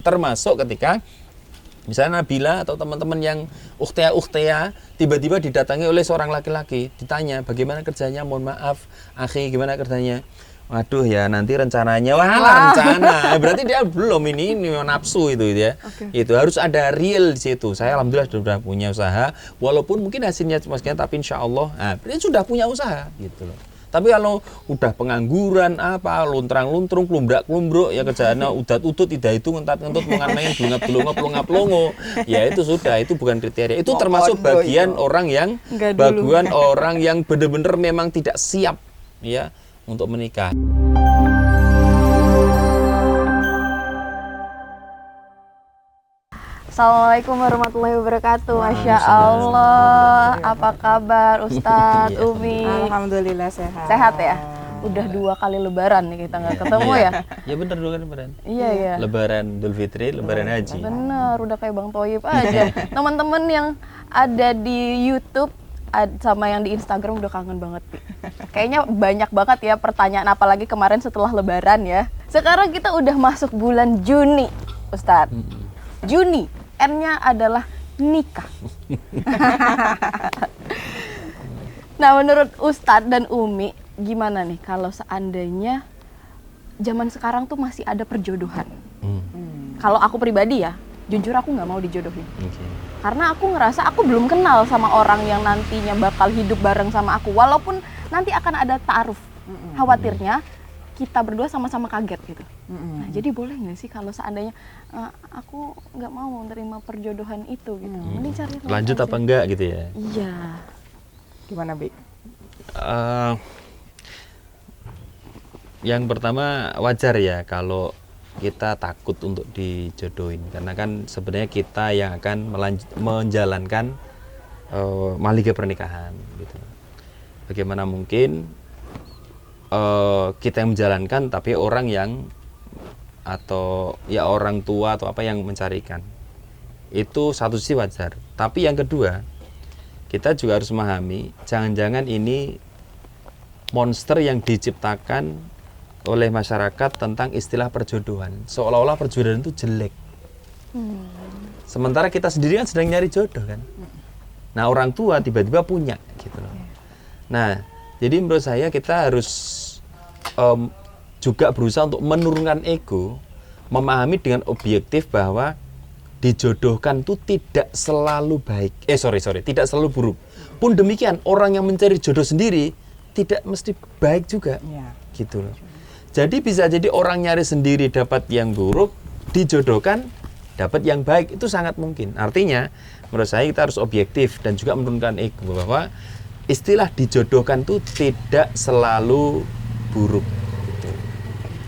Termasuk ketika misalnya Nabila atau teman-teman yang ukhtia tiba-tiba didatangi oleh seorang laki-laki, ditanya bagaimana kerjanya, mohon maaf akhi gimana kerjanya, waduh ya nanti rencananya, rencana berarti dia belum ini nafsu itu ya. Itu harus ada real di situ. Saya alhamdulillah sudah punya usaha, walaupun mungkin hasilnya cuma sekian, tapi insya Allah dia sudah punya usaha gitu loh. Tapi kalau udah pengangguran luntrang-luntrung, klumbrak-klumbruk ya kerjaannya udat-udut, tidak itu ngentat-ngentut mengarnain blungap-blungap, ya itu sudah, itu bukan kriteria. Itu termasuk bagian orang yang benar-benar memang tidak siap ya untuk menikah. Assalamualaikum warahmatullahi wabarakatuh. Masya Allah, apa kabar Ustadz, Umi? Alhamdulillah sehat. Sehat ya? Udah 2 kali lebaran nih kita nggak ketemu ya? Ya bener 2 kali lebaran. Iya. Lebaran Idul Fitri, lebaran haji. Bener, udah kayak Bang Thoyib aja. Teman-teman yang ada di YouTube sama yang di Instagram udah kangen banget. Kayaknya banyak banget ya pertanyaan, apalagi kemarin setelah lebaran ya. Sekarang kita udah masuk bulan Juni, Ustadz. Juni, N-nya adalah nikah. Nah, menurut Ustadz dan Umi, gimana nih kalau seandainya zaman sekarang tuh masih ada perjodohan? Kalau aku pribadi ya, jujur aku nggak mau dijodohin. Karena aku ngerasa aku belum kenal sama orang yang nantinya bakal hidup bareng sama aku. Walaupun nanti akan ada ta'aruf. Khawatirnya kita berdua sama-sama kaget gitu. Nah, jadi boleh nggak sih kalau seandainya aku nggak mau menerima perjodohan itu gitu. Mending cari lanjut apa enggak gitu ya? Iya. Gimana, Bi? Yang pertama wajar ya kalau kita takut untuk dijodohin, karena kan sebenarnya kita yang akan menjalankan mahligai pernikahan gitu. Bagaimana mungkin kita yang menjalankan tapi orang yang atau ya orang tua atau apa yang mencarikan. Itu satu sisi wajar. Tapi yang kedua, kita juga harus memahami jangan-jangan ini monster yang diciptakan oleh masyarakat tentang istilah perjodohan. Seolah-olah perjodohan itu jelek. Sementara kita sendiri kan sedang nyari jodoh kan. Nah, orang tua tiba-tiba punya gitu loh. Nah, jadi menurut saya kita harus juga berusaha untuk menurunkan ego, memahami dengan objektif bahwa dijodohkan itu tidak selalu baik. Tidak selalu buruk. Pun demikian, orang yang mencari jodoh sendiri tidak mesti baik juga. Gitu loh. Jadi bisa jadi orang nyari sendiri dapat yang buruk, dijodohkan dapat yang baik, itu sangat mungkin. Artinya, menurut saya kita harus objektif dan juga menurunkan ego bahwa istilah dijodohkan itu tidak selalu buruk. Gitu.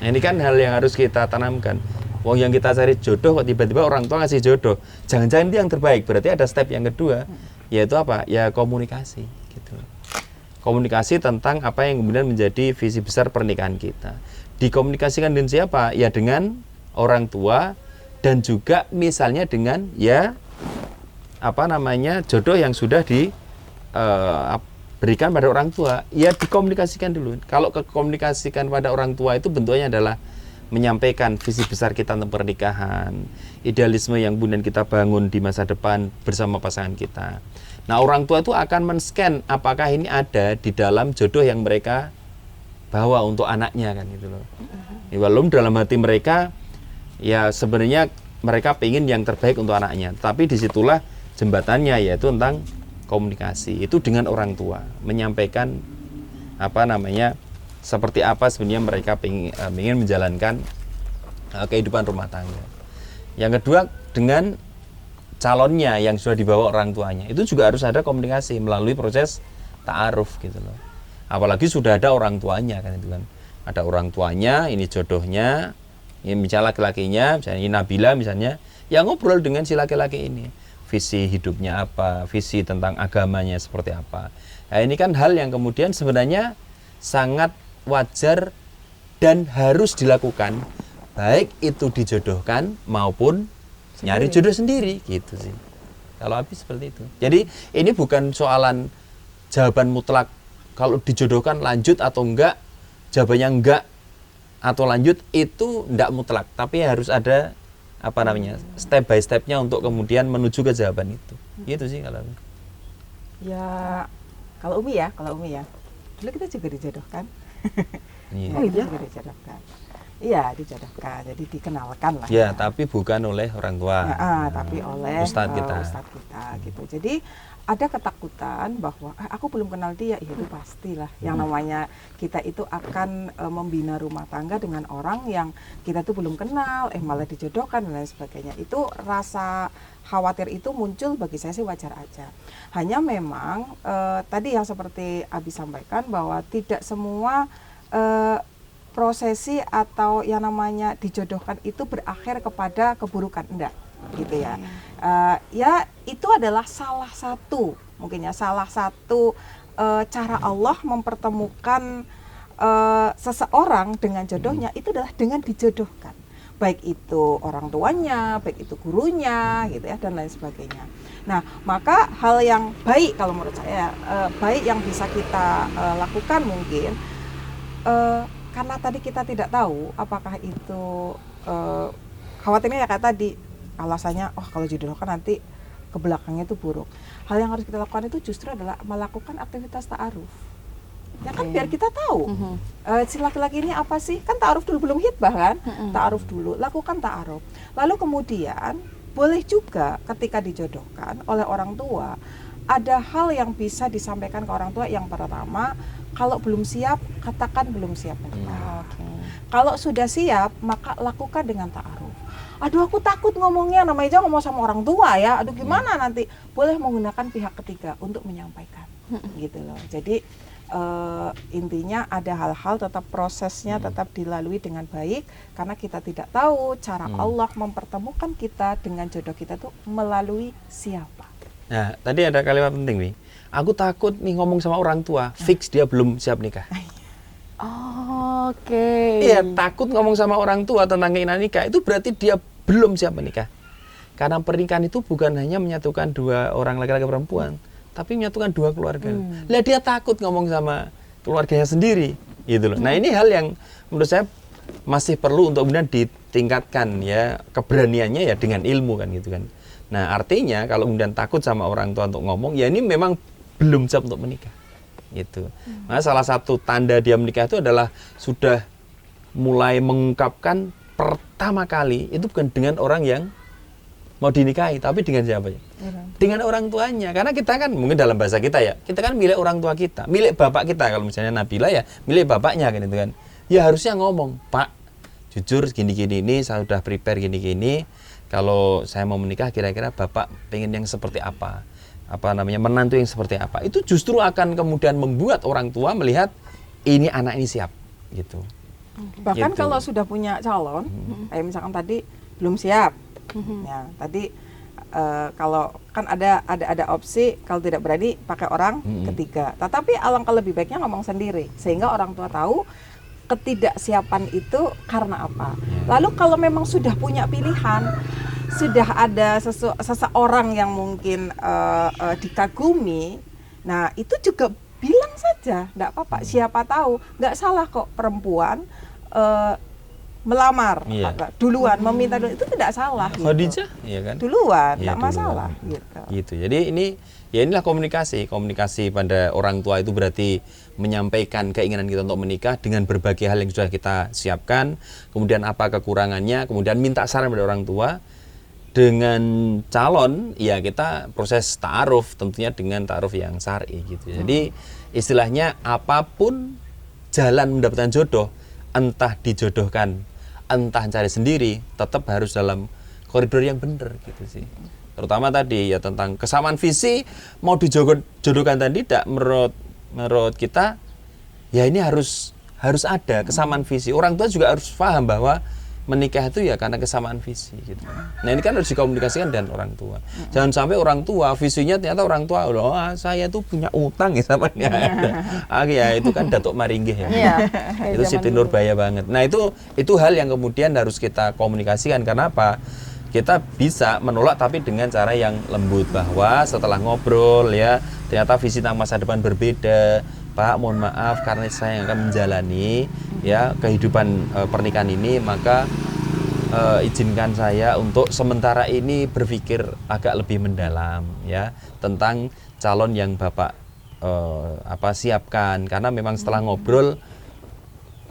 Nah, ini kan hal yang harus kita tanamkan. Wong yang kita cari jodoh kok tiba-tiba orang tua ngasih jodoh, jangan-jangan itu yang terbaik. Berarti ada step yang kedua, yaitu apa? Ya komunikasi. Gitu. Komunikasi tentang apa yang kemudian menjadi visi besar pernikahan kita. Dikomunikasikan dengan siapa? Ya dengan orang tua dan juga misalnya dengan jodoh yang sudah berikan pada orang tua, ya dikomunikasikan dulu. Kalau komunikasikan pada orang tua itu bentuknya adalah menyampaikan visi besar kita tentang pernikahan, idealisme yang kemudian kita bangun di masa depan bersama pasangan kita. Nah, orang tua itu akan men-scan apakah ini ada di dalam jodoh yang mereka bawa untuk anaknya kan gitu loh. Walaupun dalam hati mereka ya sebenarnya mereka pengen yang terbaik untuk anaknya, tapi disitulah jembatannya, yaitu tentang komunikasi itu dengan orang tua, menyampaikan seperti apa sebenarnya mereka ingin menjalankan kehidupan rumah tangga. Yang kedua, dengan calonnya yang sudah dibawa orang tuanya, itu juga harus ada komunikasi melalui proses ta'aruf gitu loh. Apalagi sudah ada orang tuanya kan itu kan. Ada orang tuanya, ini jodohnya, ini misalnya laki-lakinya, misalnya ini Nabila misalnya, yang ngobrol dengan si laki-laki ini. Visi hidupnya apa, visi tentang agamanya seperti apa. Nah, ini kan hal yang kemudian sebenarnya sangat wajar dan harus dilakukan, baik itu dijodohkan maupun nyari jodoh sendiri gitu sih. Kalau habis seperti itu. Jadi ini bukan soalan jawaban mutlak kalau dijodohkan lanjut atau enggak. Jawabannya enggak atau lanjut itu enggak mutlak, tapi harus ada apa namanya step by stepnya untuk kemudian menuju ke jawaban itu. Gitu sih kalau. Ya, kalau Umi ya, dulu kita juga dijodohkan. Iya. Ya, kita juga dijodohkan. Iya, dijodohkan. Jadi dikenalkan lah. Ya, tapi bukan oleh orang tua. Tapi oleh Ustadz kita. Ustadz kita gitu. Jadi ada ketakutan bahwa aku belum kenal dia, ya itu pastilah. Yang namanya kita itu akan membina rumah tangga dengan orang yang kita tuh belum kenal, malah dijodohkan dan lain sebagainya. Itu rasa khawatir itu muncul bagi saya sih wajar aja. Hanya memang tadi yang seperti Abi sampaikan bahwa tidak semua prosesi atau yang namanya dijodohkan itu berakhir kepada keburukan, enggak gitu ya. Ya itu adalah salah satu cara Allah mempertemukan seseorang dengan jodohnya, itu adalah dengan dijodohkan, baik itu orang tuanya, baik itu gurunya gitu ya, dan lain sebagainya. Nah, maka hal yang baik kalau menurut saya, baik yang bisa kita lakukan mungkin karena tadi kita tidak tahu apakah itu khawatirnya ya kayak tadi alasannya, kalau jodohkan nanti ke belakangnya itu buruk. Hal yang harus kita lakukan itu justru adalah melakukan aktivitas ta'aruf. Ya kan biar kita tahu si laki-laki ini apa sih, kan ta'aruf dulu, belum hitbah kan, ta'aruf dulu, lakukan ta'aruf. Lalu kemudian boleh juga ketika dijodohkan oleh orang tua, ada hal yang bisa disampaikan ke orang tua. Yang pertama, kalau belum siap, katakan belum siap menikah. Kalau sudah siap, maka lakukan dengan ta'aruf. Aduh, aku takut ngomongnya, namanya aja ngomong sama orang tua ya, aduh gimana nanti. Boleh menggunakan pihak ketiga untuk menyampaikan gitu loh. Jadi intinya ada hal-hal tetap prosesnya tetap dilalui dengan baik, karena kita tidak tahu cara Allah mempertemukan kita dengan jodoh kita tuh melalui siapa. Nah, tadi ada kalimat penting nih. Aku takut nih ngomong sama orang tua, fix dia belum siap nikah. Oke. Iya, takut ngomong sama orang tua tentang keinginan nikah, itu berarti dia belum siap menikah. Karena pernikahan itu bukan hanya menyatukan dua orang laki-laki perempuan, tapi menyatukan dua keluarga. Lah dia takut ngomong sama keluarganya sendiri, gitu loh. Nah, ini hal yang menurut saya masih perlu untuk kemudian ditingkatkan ya, keberaniannya ya dengan ilmu kan gitu kan. Nah, artinya kalau kemudian takut sama orang tua untuk ngomong, ya ini memang belum siap untuk menikah. Gitu. Nah, salah satu tanda dia menikah itu adalah sudah mulai mengungkapkan pertama kali itu bukan dengan orang yang mau dinikahi, tapi dengan siapa ya? Dengan orang tuanya. Karena kita kan mungkin dalam bahasa kita ya, kita kan milik orang tua kita, milik bapak kita. Kalau misalnya Nabila ya milik bapaknya kan itu kan. Ya harusnya ngomong, Pak, jujur gini-gini ini saya sudah prepare gini-gini. Kalau saya mau menikah kira-kira bapak pengen yang seperti apa? Apa namanya, menantu yang seperti apa? Itu justru akan kemudian membuat orang tua melihat ini anak ini siap gitu. Bahkan Gitu. kalau sudah punya calon, kayak misalkan tadi belum siap. Ya, tadi kalau kan ada opsi kalau tidak berani pakai orang ketiga. Tetapi alangkah lebih baiknya ngomong sendiri sehingga orang tua tahu ketidaksiapan itu karena apa. Lalu kalau memang sudah punya pilihan, sudah ada seseorang yang mungkin dikagumi, nah itu juga bilang saja, enggak apa-apa. Siapa tahu, enggak salah kok perempuan melamar duluan, meminta duluan, itu tidak salah. Khadijah, iya kan? Duluan, Iya, enggak masalah gitu. Gitu. Jadi inilah komunikasi pada orang tua itu berarti menyampaikan keinginan kita untuk menikah dengan berbagai hal yang sudah kita siapkan, kemudian apa kekurangannya, kemudian minta saran pada orang tua. Dengan calon, ya kita proses ta'aruf, tentunya dengan ta'aruf yang syar'i gitu. Jadi istilahnya apapun jalan mendapatkan jodoh, entah dijodohkan, entah cari sendiri, tetap harus dalam koridor yang benar gitu sih. Terutama tadi ya tentang kesamaan visi, mau dijodohkan tadi tidak, menurut kita ya ini harus ada kesamaan visi. Orang tua juga harus paham bahwa menikah itu ya karena kesamaan visi gitu. Nah, ini kan harus dikomunikasikan dengan orang tua. Jangan sampai orang tua visinya ternyata orang tua, saya tuh punya utang ya sama dia. Ya itu kan Datuk Maringgih ya. Itu Siti Nurbaya banget. Nah, itu hal yang kemudian harus kita komunikasikan. Karena apa? Kita bisa menolak tapi dengan cara yang lembut, bahwa setelah ngobrol ya ternyata visi tentang masa depan berbeda. Pak, mohon maaf karena saya yang akan menjalani ya kehidupan pernikahan ini, maka izinkan saya untuk sementara ini berpikir agak lebih mendalam ya tentang calon yang Bapak siapkan, karena memang setelah ngobrol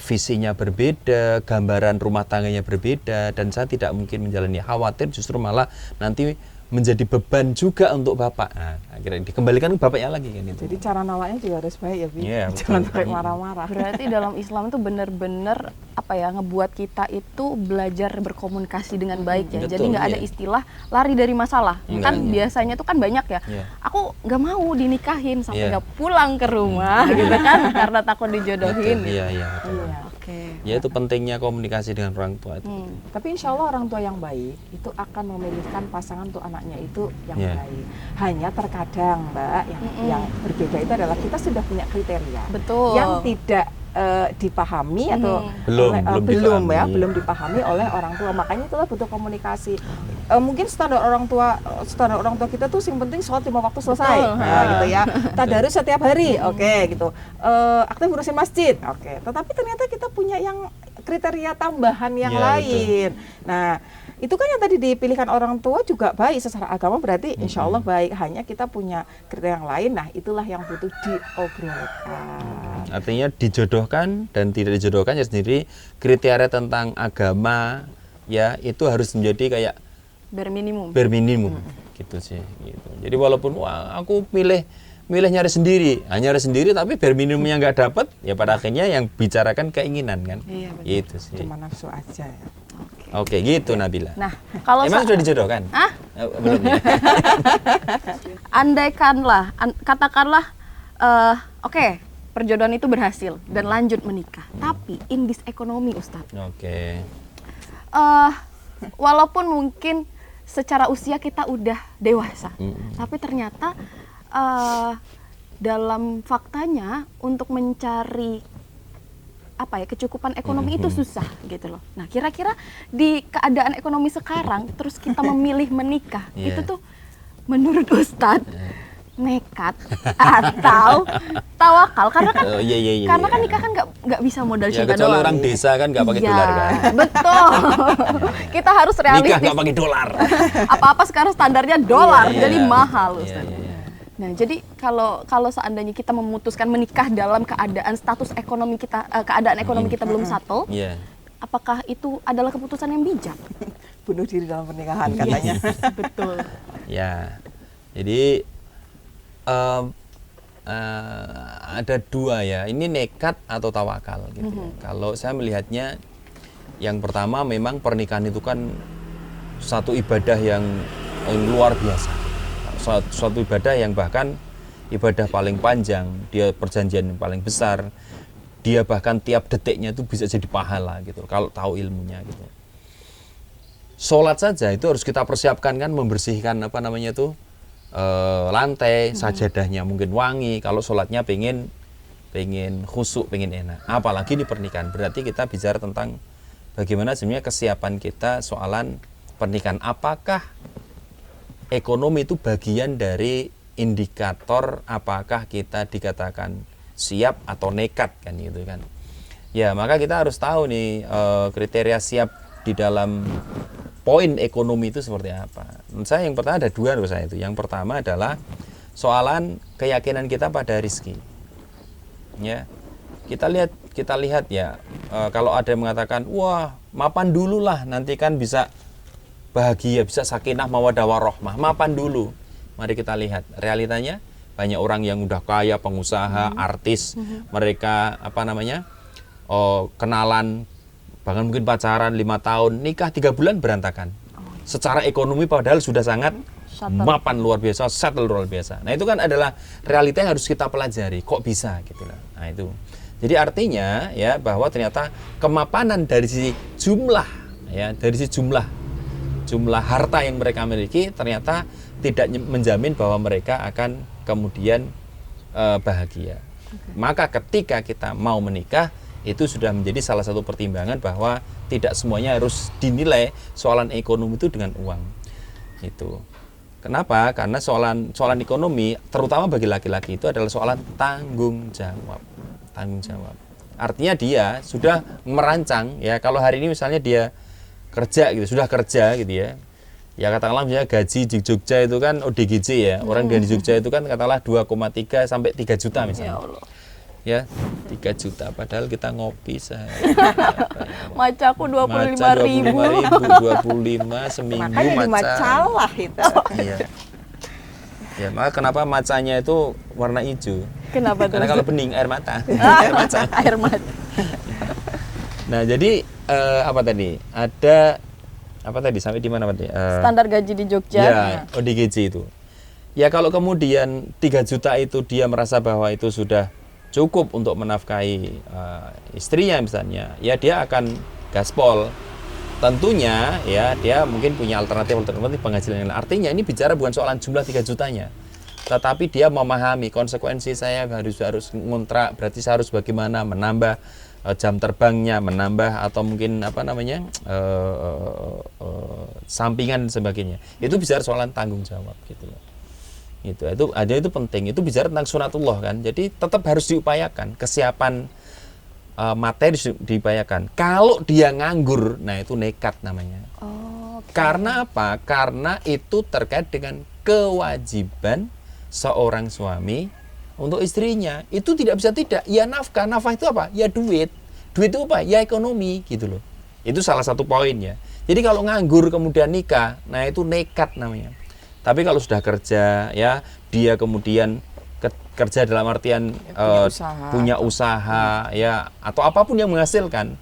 visinya berbeda, gambaran rumah tangganya berbeda, dan saya tidak mungkin menjalani, khawatir justru malah nanti menjadi beban juga untuk Bapak. Nah, akhirnya dikembalikan ke Bapaknya lagi kan itu. Jadi cara nawaknya juga harus baik ya, Bi. Iya, Jangan betul. sampai marah-marah. Berarti dalam Islam itu benar-benar ngebuat kita itu belajar berkomunikasi dengan baik ya. Betul, Jadi nggak ada iya. istilah lari dari masalah. Enggak, Kan iya. biasanya tuh kan banyak ya. Iya. Aku nggak mau dinikahin sampai Iya. nggak pulang ke rumah gitu kan karena takut dijodohin. Betul, iya, betul. Iya, oke. Ya itu pentingnya komunikasi dengan orang tua itu. Tapi insya Allah orang tua yang baik itu akan memilihkan pasangan untuk anaknya itu yang Iya. baik. Hanya terkadang Mbak yang berbeda itu adalah kita sudah punya kriteria Betul. yang tidak dipahami atau Belum dipahami. belum dipahami oleh orang tua. Makanya itulah butuh komunikasi. Mungkin standar orang tua kita tuh yang penting sholat 5 waktu selesai, Betul. gitu ya. Tadarus setiap hari, oke gitu. Aktif ngurusin masjid, oke. Tetapi ternyata kita punya yang kriteria tambahan yang Iya, lain. Nah, itu kan yang tadi dipilihkan orang tua juga baik secara agama, berarti insya Allah baik. Hanya kita punya kriteria yang lain. Nah, itulah yang butuh diobrolkan. Artinya dijodohkan dan tidak dijodohkan ya sendiri, kriteria tentang agama ya itu harus menjadi kayak Berminimum. berminimum gitu sih gitu. Jadi walaupun wah aku milih nyari sendiri, nyari sendiri tapi berminimumnya nggak dapat, ya pada akhirnya yang bicarakan keinginan kan. Iya, betul. Itu sih. Cuma nafsu aja ya. Oke, gitu Nabila. Nah, kalau Emang sudah dijodohkan? Hah? Belum ya? Andaikanlah, katakanlah, oke, perjodohan itu berhasil dan lanjut menikah. Tapi in this economy, Ustadz, Oke. walaupun mungkin secara usia kita udah dewasa, tapi ternyata dalam faktanya untuk mencari kecukupan ekonomi itu susah gitu loh. Nah, kira-kira di keadaan ekonomi sekarang terus kita memilih menikah, Iya. itu tuh menurut Ustadz nekat atau tawakal, karena kan Iya. karena kan nikah kan nggak bisa modal Ya cinta kecuali doang. orang desa kan nggak pakai Iya, dolar kan. betul. Kita harus Nikah realistis. nggak pakai dolar. Apa-apa sekarang standarnya dolar, Iya, jadi iya. mahal, Iya, Ustaz. iya. Nah, jadi kalau seandainya kita memutuskan menikah dalam keadaan status ekonomi kita, keadaan ekonomi kita belum settle, Iya. apakah itu adalah keputusan yang bijak? Bunuh diri dalam pernikahan katanya. Betul. Ya. Jadi ada dua ya. Ini nekat atau tawakal gitu. Kalau saya melihatnya, yang pertama memang pernikahan itu kan satu ibadah yang luar biasa. Suatu ibadah yang bahkan ibadah paling panjang, dia perjanjian yang paling besar, dia bahkan tiap detiknya itu bisa jadi pahala gitu kalau tahu ilmunya gitu. Sholat saja itu harus kita persiapkan kan, membersihkan lantai, sajadahnya mungkin wangi, kalau sholatnya pengen khusyuk, pengen enak. Apalagi di pernikahan, berarti kita bicara tentang bagaimana sebenarnya kesiapan kita soalan pernikahan. Apakah ekonomi itu bagian dari indikator apakah kita dikatakan siap atau nekat kan gitu kan. Ya, maka kita harus tahu nih kriteria siap di dalam poin ekonomi itu seperti apa. Menurut saya yang pertama ada dua menurut saya itu. Yang pertama adalah soalan keyakinan kita pada rezeki. Ya. Kita lihat ya, kalau ada yang mengatakan, "Wah, mapan dulu lah, nanti kan bisa bahagia, bisa sakinah mawaddah warahmah, mapan dulu." Mari kita lihat realitanya, banyak orang yang udah kaya, pengusaha, artis, mereka kenalan, bahkan mungkin pacaran 5 tahun, nikah 3 bulan berantakan. Secara ekonomi padahal sudah sangat mapan luar biasa, settle luar biasa. Nah, itu kan adalah realita yang harus kita pelajari. Kok bisa gitu lah. Nah, itu. Jadi artinya ya bahwa ternyata kemapanan dari sisi jumlah ya, dari sisi jumlah harta yang mereka miliki ternyata tidak menjamin bahwa mereka akan kemudian bahagia. Maka ketika kita mau menikah, itu sudah menjadi salah satu pertimbangan bahwa tidak semuanya harus dinilai soalan ekonomi itu dengan uang. Itu. Kenapa? Karena soalan ekonomi terutama bagi laki-laki itu adalah soalan tanggung jawab. Tanggung jawab. Artinya dia sudah merancang ya, kalau hari ini misalnya dia kerja gitu, sudah kerja gitu ya. Ya katakanlah misalnya gaji di Jogja itu kan ODGJ ya. Orang di Jogja itu kan katakanlah 2,3 sampai 3 juta misalnya. Ya Allah. Ya, 3 juta padahal kita ngopi sehari. Macaku 25.000. Maca 25.000 seminggu Makanya di maca. macalah itu. Iya. Ya, maka kenapa macanya itu warna hijau? Kenapa tuh? Karena kalau bening air mata. Air maca. Air mata. Nah, jadi apa tadi? Ada apa tadi? Sampai di mana tadi? Standar gaji di Jogja. Ya, ODGJ itu. Ya kalau kemudian 3 juta itu dia merasa bahwa itu sudah cukup untuk menafkahi istrinya misalnya, ya dia akan gaspol. Tentunya ya dia mungkin punya alternatif penghasilan yang lain. Artinya ini bicara bukan soalan jumlah 3 jutanya. Tetapi dia memahami konsekuensi saya harus ngontrak, berarti saya harus bagaimana menambah jam terbangnya, menambah atau mungkin apa namanya sampingan dan sebagainya. Itu bicara soalan tanggung jawab gitu loh. Itu penting. Itu bicara tentang sunatullah kan. Jadi tetap harus diupayakan kesiapan materi diupayakan. Kalau dia nganggur, nah itu nekat namanya. Oh, okay. Karena apa? Karena itu terkait dengan kewajiban seorang suami untuk istrinya. Itu tidak bisa tidak. Ya nafkah. Nafkah itu apa? Ya duit. Duit itu apa? Ya ekonomi gitu loh. Itu salah satu poinnya. Jadi kalau nganggur kemudian nikah, nah itu nekat namanya. Tapi kalau sudah kerja, ya dia kemudian kerja dalam artian punya usaha, ya atau apapun yang menghasilkan,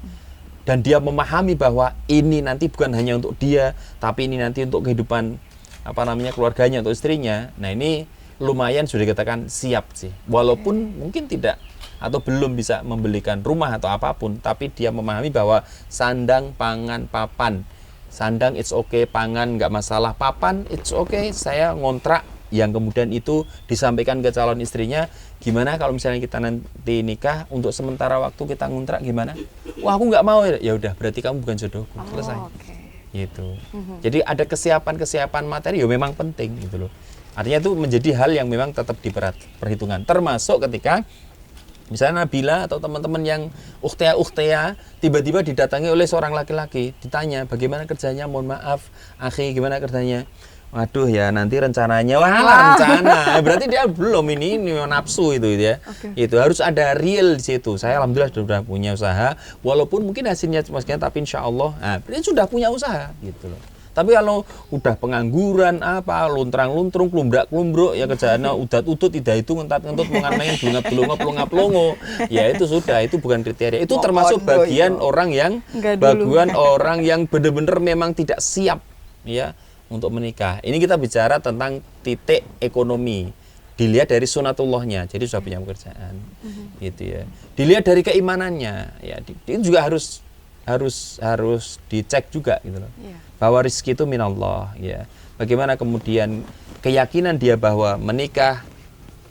dan dia memahami bahwa ini nanti bukan hanya untuk dia, tapi ini nanti untuk kehidupan apa namanya keluarganya atau istrinya. Nah ini lumayan sudah dikatakan siap sih, walaupun mungkin tidak atau belum bisa membelikan rumah atau apapun, tapi dia memahami bahwa sandang, pangan, papan. Sandang it's okay, pangan nggak masalah, papan it's okay, saya ngontrak, yang kemudian itu disampaikan ke calon istrinya, gimana kalau misalnya kita nanti nikah untuk sementara waktu kita ngontrak gimana? Wah aku nggak mau, ya udah berarti kamu bukan jodohku, selesai. Gitu. Jadi ada kesiapan materi, ya memang penting gitu loh. Artinya itu menjadi hal yang memang tetap diperhitungkan, termasuk ketika misalnya Nabila atau teman-teman yang ukhtea tiba-tiba didatangi oleh seorang laki-laki, ditanya bagaimana kerjanya, mohon maaf akhi gimana kerjanya, waduh ya nanti rencananya, rencana berarti dia belum ini nafsu itu ya. Itu harus ada real di situ. Saya alhamdulillah sudah punya usaha, walaupun mungkin hasilnya cuma sekian, tapi insya Allah berarti sudah punya usaha gitu loh. Tapi kalau udah pengangguran apa, luntrang-luntrung, klumbrak-klumbruk, ya kerjaannya udat-udut, tidak itu ngentat-ngentut, main pelongo-pelongo, ya itu sudah, itu bukan kriteria. Itu termasuk bagian orang yang benar-benar memang tidak siap ya untuk menikah. Ini kita bicara tentang titik ekonomi. Dilihat dari sunatullahnya, jadi sudah punya pekerjaan, gitu ya. Dilihat dari keimanannya, ya itu juga harus dicek juga gitu loh. Bahwa rezeki itu minallah ya. Bagaimana kemudian keyakinan dia bahwa menikah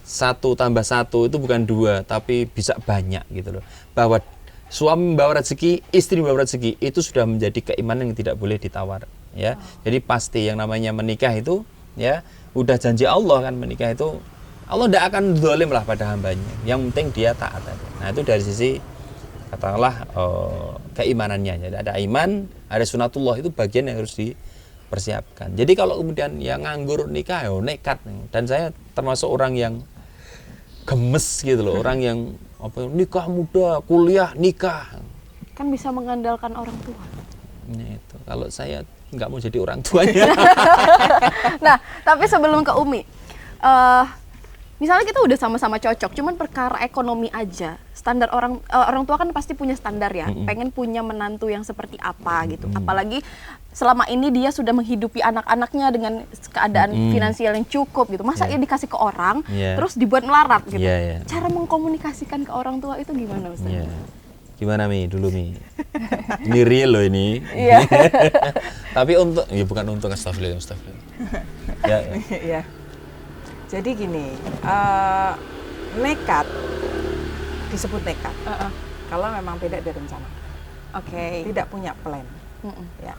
1 tambah 1 itu bukan 2 tapi bisa banyak gitu loh. Bahwa suami membawa rezeki, istri membawa rezeki, itu sudah menjadi keimanan yang tidak boleh ditawar ya. Jadi pasti yang namanya menikah itu ya udah janji Allah kan, menikah itu Allah tidak akan zalim lah pada hambanya. Yang penting dia taat aja. Nah itu dari sisi katakanlah keimanannya. Jadi ada iman, ada sunatullah, itu bagian yang harus dipersiapkan. Jadi kalau kemudian yang nganggur nikah, nekat. Dan saya termasuk orang yang gemes gitu loh, orang yang nikah muda, kuliah, nikah. Kan bisa mengandalkan orang tua. Nah, itu. Kalau saya nggak mau jadi orang tuanya. Nah, tapi sebelum ke Umi, misalnya kita udah sama-sama cocok, cuman perkara ekonomi aja. Standar orang tua kan pasti punya standar ya, pengen punya menantu yang seperti apa gitu. Apalagi selama ini dia sudah menghidupi anak-anaknya dengan keadaan finansial yang cukup gitu. Masa dia dikasih ke orang, terus dibuat melarat gitu. Cara mengkomunikasikan ke orang tua itu gimana Ustaz? Gimana Mi? Dulu Mi. Ini real loh ini. Tapi bukan untuk astagfirullah. Ya. Jadi gini, nekat disebut nekat kalau memang tidak direncanakan, tidak punya plan. Ya.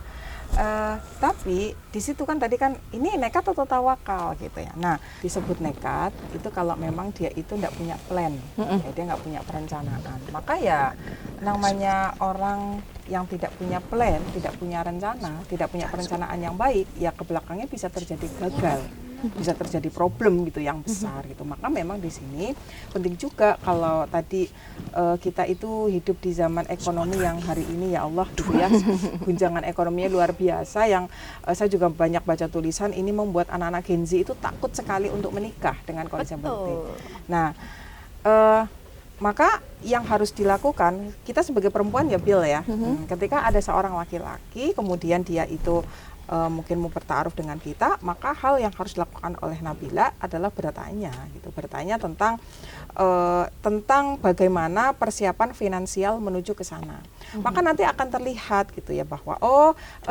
Tapi di situ kan tadi kan ini nekat atau tawakal gitu ya. Nah, disebut nekat itu kalau memang dia itu tidak punya plan, ya, dia nggak punya perencanaan. Maka ya namanya orang yang tidak punya plan, tidak punya rencana, tidak punya perencanaan yang baik, ya ke belakangnya bisa terjadi gagal, bisa terjadi problem gitu yang besar gitu. Maka memang di sini penting juga kalau tadi kita itu hidup di zaman ekonomi yang hari ini ya Allah gitu ya, guncangan ekonominya luar biasa yang saya juga banyak baca tulisan ini membuat anak-anak Gen Z itu takut sekali untuk menikah dengan kondisi seperti. Nah, maka yang harus dilakukan kita sebagai perempuan ya Bill ya, ketika ada seorang laki-laki kemudian dia itu mungkin mau bertaaruf dengan kita, maka hal yang harus dilakukan oleh Nabila adalah bertanya gitu, bertanya tentang bagaimana persiapan finansial menuju ke sana. Maka nanti akan terlihat gitu ya bahwa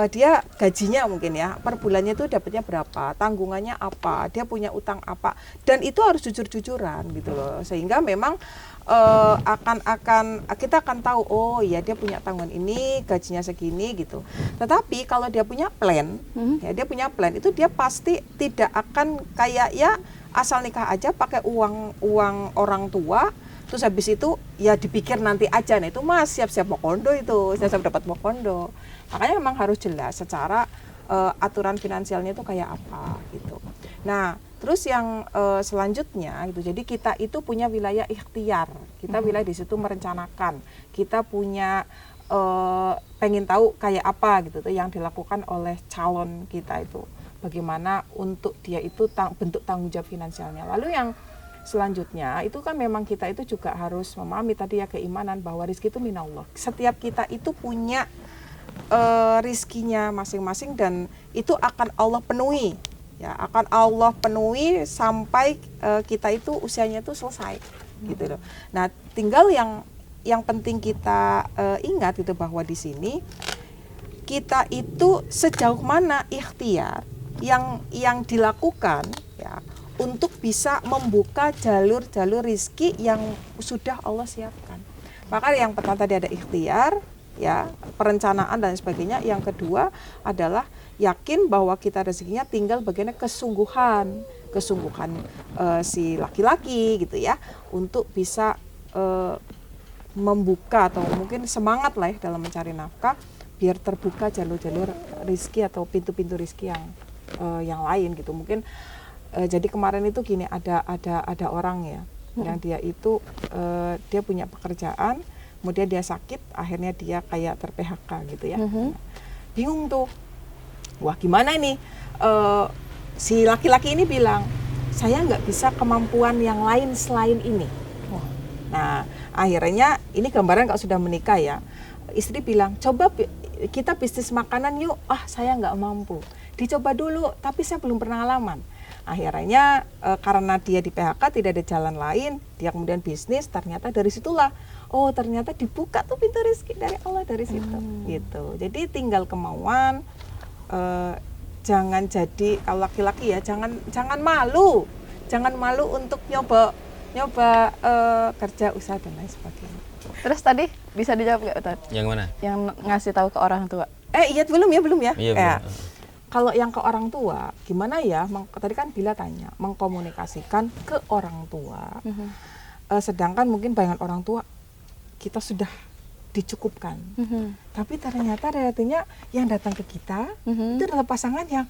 dia gajinya mungkin ya per bulannya itu dapatnya berapa, tanggungannya apa, dia punya utang apa, dan itu harus jujur-jujuran gitu loh, sehingga memang kita akan tahu oh ya dia punya tanggungan ini, gajinya segini gitu. Tetapi kalau dia punya plan, ya dia punya plan itu dia pasti tidak akan kayak ya asal nikah aja pakai uang orang tua, terus habis itu ya dipikir nanti aja. Nah itu Mas siap-siap mau kondo itu, siap-siap dapat mau kondo. Makanya memang harus jelas secara aturan finansialnya itu kayak apa gitu. Nah terus yang selanjutnya gitu, jadi kita itu punya wilayah ikhtiar, kita wilayah di situ merencanakan, kita punya pengen tahu kayak apa gitu tuh yang dilakukan oleh calon kita itu, bagaimana untuk dia itu bentuk tanggung jawab finansialnya. Lalu yang selanjutnya itu kan memang kita itu juga harus memahami tadi ya keimanan bahwa rezeki itu minallah. Setiap kita itu punya rizkinya masing-masing dan itu akan Allah penuhi. Ya, akan Allah penuhi sampai kita itu usianya itu selesai gitu loh. Nah, tinggal yang penting kita ingat itu bahwa di sini kita itu sejauh mana ikhtiar yang dilakukan ya untuk bisa membuka jalur-jalur rizki yang sudah Allah siapkan. Maka yang pertama tadi ada ikhtiar, ya, perencanaan dan sebagainya. Yang kedua adalah yakin bahwa kita rezekinya tinggal bagaimana kesungguhan si laki-laki gitu ya untuk bisa membuka atau mungkin semangat lah ya dalam mencari nafkah biar terbuka jalur-jalur rizki atau pintu-pintu rizki yang lain gitu. Mungkin jadi kemarin itu gini, ada orang ya yang dia itu dia punya pekerjaan, kemudian dia sakit, akhirnya dia kayak ter-PHK gitu ya. Bingung tuh, wah gimana ini, si laki-laki ini bilang saya nggak bisa kemampuan yang lain selain ini. Nah akhirnya ini gambaran kalau sudah menikah ya, istri bilang coba kita bisnis makanan yuk. Saya nggak mampu, dicoba dulu tapi saya belum pengalaman. Akhirnya karena dia di PHK tidak ada jalan lain, dia kemudian bisnis, ternyata dari situlah ternyata dibuka tuh pintu rezeki dari Allah dari situ gitu. Jadi tinggal kemauan. Jangan jadi kalau laki-laki ya jangan malu untuk nyoba kerja usaha dan lain sebagainya. Terus tadi bisa dijawab nggak Ustaz? Yang mana? Yang ngasih tahu ke orang tua. Iya belum ya. Iya, belum. Kalau yang ke orang tua gimana ya? Tadi kan Bila tanya mengkomunikasikan ke orang tua. Sedangkan mungkin bayangan orang tua kita sudah dicukupkan. Tapi ternyata realitanya yang datang ke kita itu adalah pasangan yang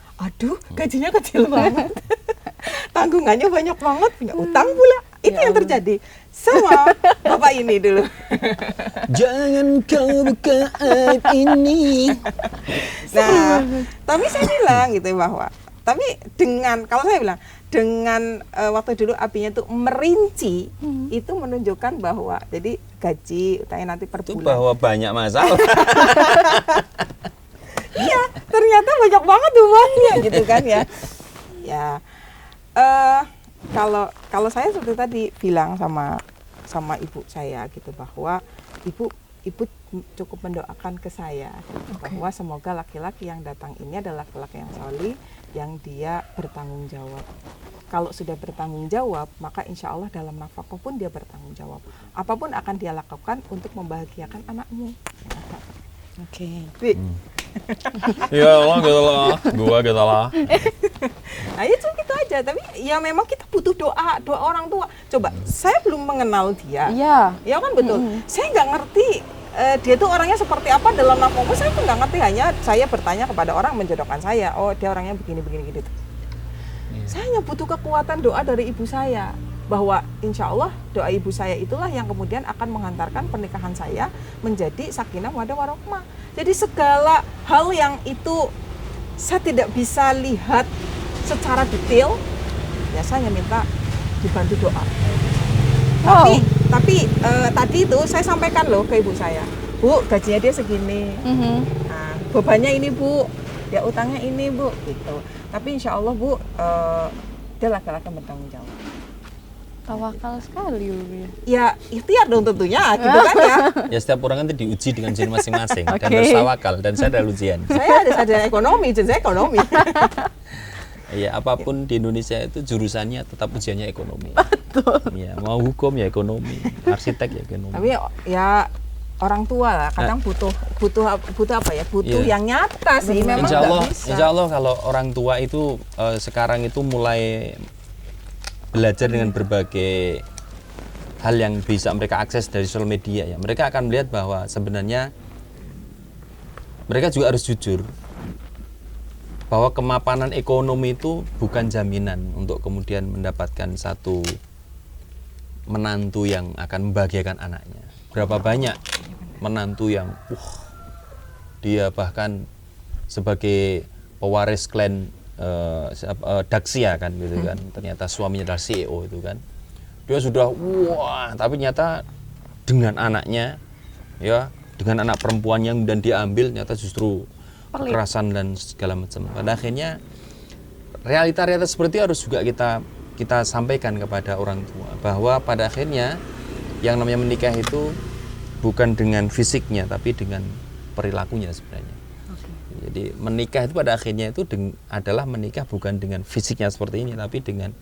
gajinya kecil banget. Tanggungannya banyak banget, punya utang pula. Itu yang terjadi sama bapak ini dulu. Jangan kau buka aib ini. Nah, tapi saya bilang gitu bahwa kalau saya bilang dengan waktu dulu apinya itu merinci, itu menunjukkan bahwa jadi gaji utangnya nanti per bulan. Itu bahwa banyak masalah. Iya, ternyata banyak banget uangnya gitu kan ya. Ya, kalau saya seperti tadi bilang sama ibu saya gitu bahwa ibu cukup mendoakan ke saya bahwa semoga laki-laki yang datang ini adalah laki-laki yang solih, yang dia bertanggung jawab. Kalau sudah bertanggung jawab, maka insya Allah dalam nafkah pun dia bertanggung jawab. Apapun akan dia lakukan untuk membahagiakan anakmu. Oke. Ya Allah gitu lah, gua gitu lah. Nah itu gitu aja, tapi ya memang kita butuh doa orang tua. Coba, saya belum mengenal dia. Iya. Ya kan betul. Saya nggak ngerti dia tuh orangnya seperti apa dalam nafsu. Saya tuh nggak ngerti, hanya saya bertanya kepada orang menjodohkan saya. Oh dia orangnya begini gitu. Saya hanya butuh kekuatan doa dari ibu saya, bahwa insya Allah doa ibu saya itulah yang kemudian akan menghantarkan pernikahan saya menjadi sakinah mawaddah warahmah. Jadi segala hal yang itu saya tidak bisa lihat secara detail, ya saya hanya minta dibantu doa. Tapi tadi itu saya sampaikan loh ke ibu saya, Bu, gajinya dia segini, nah, bebannya ini Bu, dia utangnya ini Bu, gitu. Tapi insya Allah Bu, dia laki-laki bertanggung jawab. Tawakal sekali Ya ikhtiar dong tentunya, gitu kan ya. Ya setiap orang kan diuji dengan ujian masing-masing dan harus tawakal, dan saya ada ujian. Saya ada sarjana ekonomi, ujian saya ekonomi. Iya, apapun di Indonesia itu jurusannya tetap ujiannya ekonomi. Betul. Iya, mau hukum ya ekonomi, arsitek ya ekonomi. Tapi ya orang tua lah kadang butuh apa ya? Butuh Iya. yang nyata sih, memang nggak bisa. Insya Allah kalau orang tua itu sekarang itu mulai belajar dengan berbagai hal yang bisa mereka akses dari sosial media ya. Mereka akan melihat bahwa sebenarnya mereka juga harus jujur bahwa kemapanan ekonomi itu bukan jaminan untuk kemudian mendapatkan satu menantu yang akan membahagiakan anaknya. Berapa banyak menantu yang dia bahkan sebagai pewaris klan Daxia kan gitu kan, ternyata suaminya adalah CEO itu kan, dia sudah tapi nyata dengan anaknya ya, dengan anak perempuannya dan diambil, nyata justru kekerasan dan segala macam. Pada akhirnya realita-realita seperti itu harus juga kita sampaikan kepada orang tua, bahwa pada akhirnya yang namanya menikah itu bukan dengan fisiknya tapi dengan perilakunya sebenarnya. Jadi menikah itu pada akhirnya itu adalah menikah bukan dengan fisiknya seperti ini, tapi dengan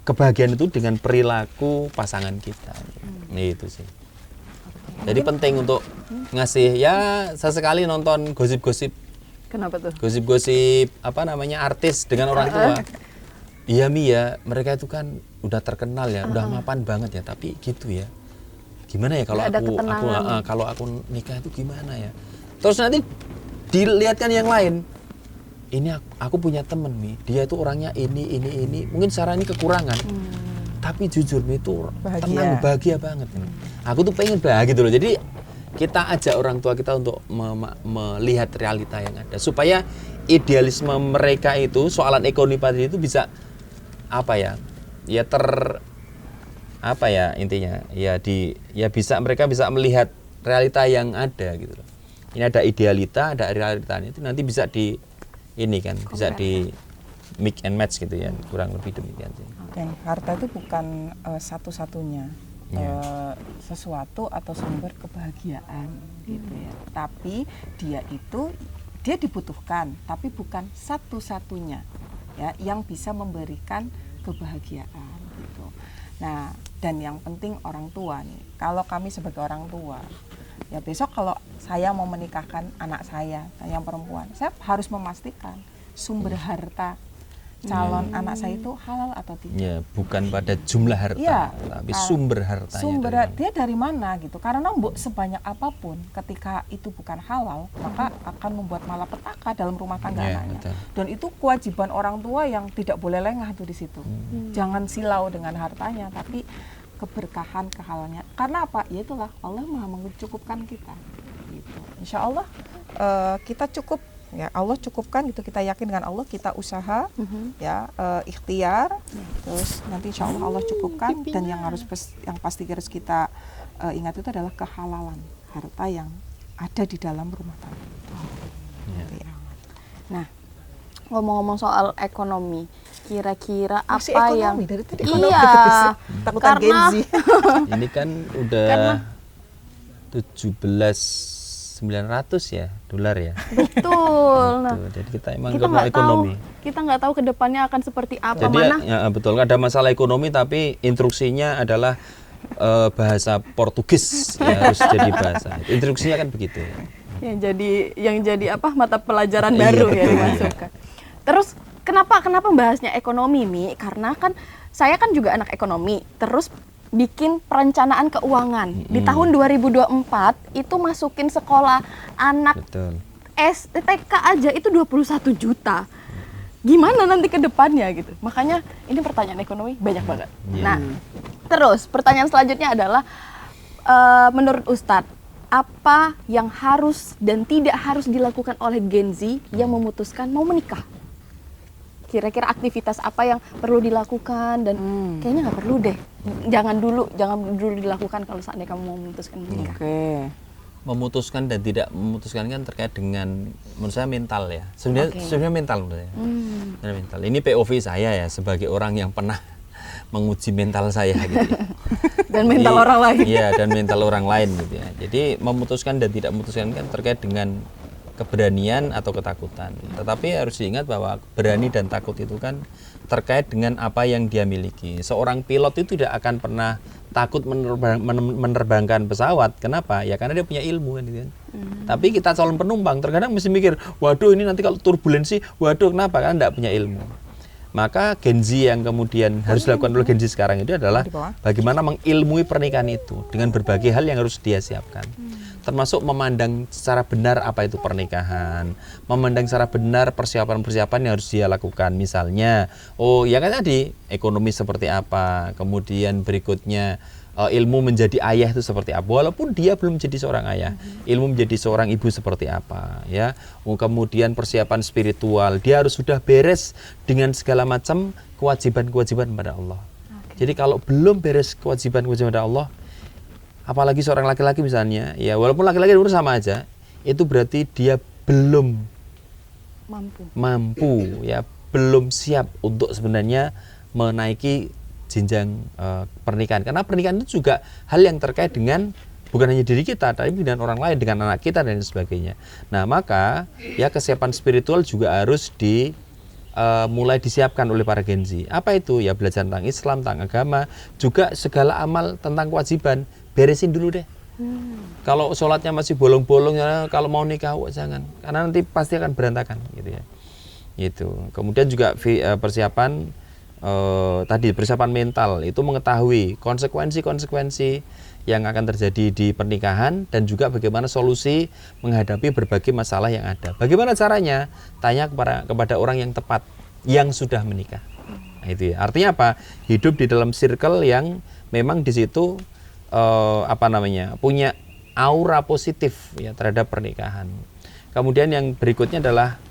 kebahagiaan itu dengan perilaku pasangan kita. Itu sih. Jadi penting untuk ngasih ya sesekali nonton gosip-gosip. Kenapa tuh? Gosip-gosip artis dengan orang tua. Iya Mi ya, mereka itu kan udah terkenal ya, udah mapan banget ya, tapi gitu ya. Gimana ya kalau aku nikah itu gimana ya? Terus nanti dilihatkan yang lain. Ini aku punya temen Mi, dia itu orangnya ini, mungkin secara ini kekurangan. Tapi jujur Mi itu tenang, bahagia banget. Aku tuh pengen bahagia gitu loh. Jadi kita ajak orang tua kita untuk melihat realita yang ada, supaya idealisme mereka itu soalan ekonomi tadi itu bisa intinya mereka bisa melihat realita yang ada gitu loh. Ini ada idealita, ada realitanya, itu nanti bisa di bisa di mix and match gitu ya, kurang lebih demikian sih. Harta itu bukan satu-satunya sesuatu atau sumber kebahagiaan gitu ya. Tapi dia dibutuhkan, tapi bukan satu-satunya ya yang bisa memberikan kebahagiaan gitu. Nah, dan yang penting orang tua nih. Kalau kami sebagai orang tua, ya besok kalau saya mau menikahkan anak saya yang perempuan, saya harus memastikan sumber harta calon anak saya itu halal atau tidak. Ya, bukan pada jumlah harta, tapi sumber hartanya. Sumber dia dari mana gitu. Karena sebanyak apapun ketika itu bukan halal, maka akan membuat malapetaka dalam rumah tangga anaknya. Betul. Dan itu kewajiban orang tua yang tidak boleh lengah tuh di situ. Jangan silau dengan hartanya, tapi keberkahan, kehalalnya. Karena apa? Ya itulah Allah Maha mencukupkan kita. Gitu. Insya Allah kita cukup. Ya Allah cukupkan gitu, kita yakin dengan Allah, kita usaha ikhtiar, terus nanti insya Allah cukupkan. Dan yang pasti harus kita ingat itu adalah kehalalan harta yang ada di dalam rumah tangga. Nah, ngomong-ngomong soal ekonomi, kira-kira masih apa ekonomi, yang dari tadi karena ini kan udah 17.900 ya dolar ya. Betul. Nah, jadi kita emang nggak mau ekonomi. Kita nggak tahu kedepannya akan seperti apa. Jadi betul, nggak ada masalah ekonomi, tapi instruksinya adalah bahasa Portugis ya, harus jadi bahasa. Instruksinya kan begitu. yang jadi apa mata pelajaran baru ya dimasukkan. Terus kenapa bahasnya ekonomi, Mi? Karena kan saya kan juga anak ekonomi, terus bikin perencanaan keuangan. Di tahun 2024 itu masukin sekolah anak Betul. STK aja itu 21 juta. Gimana nanti ke depannya gitu. Makanya ini pertanyaan ekonomi banyak banget. Nah, terus pertanyaan selanjutnya adalah menurut Ustadz, apa yang harus dan tidak harus dilakukan oleh Gen Z yang memutuskan mau menikah? Kira-kira aktivitas apa yang perlu dilakukan dan kayaknya nggak perlu deh. Jangan dulu dilakukan kalau seandainya kamu mau memutuskan menikah. Oke. Memutuskan dan tidak memutuskan kan terkait dengan menurut saya mental ya. Sebenarnya mental menurut saya. Sebenarnya mental. Ini POV saya ya sebagai orang yang pernah menguji mental saya gitu ya. Dan mental orang lain. Iya, dan mental orang lain gitu ya. Jadi memutuskan dan tidak memutuskan kan terkait dengan keberanian atau ketakutan. Tetapi harus diingat bahwa berani dan takut itu kan terkait dengan apa yang dia miliki. Seorang pilot itu tidak akan pernah takut menerbangkan pesawat. Kenapa? Ya karena dia punya ilmu kan gitu kan. Tapi kita calon penumpang terkadang mesti mikir, waduh ini nanti kalau turbulensi, waduh kenapa? Karena tidak punya ilmu. Maka Gen Z yang kemudian harus dilakukan oleh Gen Z sekarang itu adalah bagaimana mengilmui pernikahan itu dengan berbagai hal yang harus dia siapkan. Termasuk memandang secara benar apa itu pernikahan, memandang secara benar persiapan-persiapan yang harus dia lakukan. Misalnya, oh ya kan tadi, ekonomi seperti apa, kemudian berikutnya ilmu menjadi ayah itu seperti apa, walaupun dia belum jadi seorang ayah, ilmu menjadi seorang ibu seperti apa, ya. Kemudian persiapan spiritual, dia harus sudah beres dengan segala macam kewajiban-kewajiban kepada Allah. Jadi kalau belum beres kewajiban-kewajiban kepada Allah, apalagi seorang laki-laki misalnya, ya walaupun laki-laki umur sama aja, itu berarti dia belum mampu, ya belum siap untuk sebenarnya menaiki jenjang pernikahan. Karena pernikahan itu juga hal yang terkait dengan bukan hanya diri kita, tapi dengan orang lain, dengan anak kita dan sebagainya. Nah maka ya kesiapan spiritual juga harus mulai disiapkan oleh para Gen Z. Apa itu? Ya belajar tentang Islam, tentang agama, juga segala amal tentang kewajiban beresin dulu deh. Kalau sholatnya masih bolong-bolong, ya kalau mau nikah jangan, karena nanti pasti akan berantakan gitu ya. Gitu. Kemudian juga persiapan tadi persiapan mental itu mengetahui konsekuensi-konsekuensi yang akan terjadi di pernikahan dan juga bagaimana solusi menghadapi berbagai masalah yang ada. Bagaimana caranya? Tanya kepada orang yang tepat yang sudah menikah. Nah, itu ya. Artinya apa? Hidup di dalam circle yang memang di situ punya aura positif ya terhadap pernikahan. Kemudian yang berikutnya adalah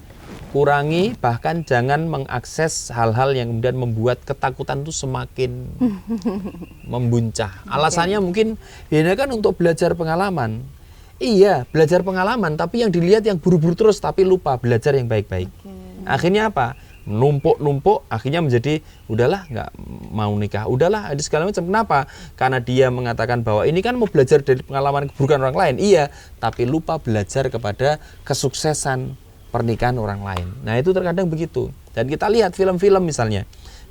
kurangi, bahkan jangan mengakses hal-hal yang kemudian membuat ketakutan itu semakin membuncah. Alasannya mungkin ya kan untuk belajar pengalaman. Iya, belajar pengalaman, tapi yang dilihat yang buru-buru terus, tapi lupa belajar yang baik-baik. Akhirnya apa? Numpuk, akhirnya menjadi udahlah nggak mau nikah, udahlah ada segala macam. Kenapa? Karena dia mengatakan bahwa ini kan mau belajar dari pengalaman keburukan orang lain. Iya, tapi lupa belajar kepada kesuksesan pernikahan orang lain. Nah itu terkadang begitu. Dan kita lihat film-film misalnya,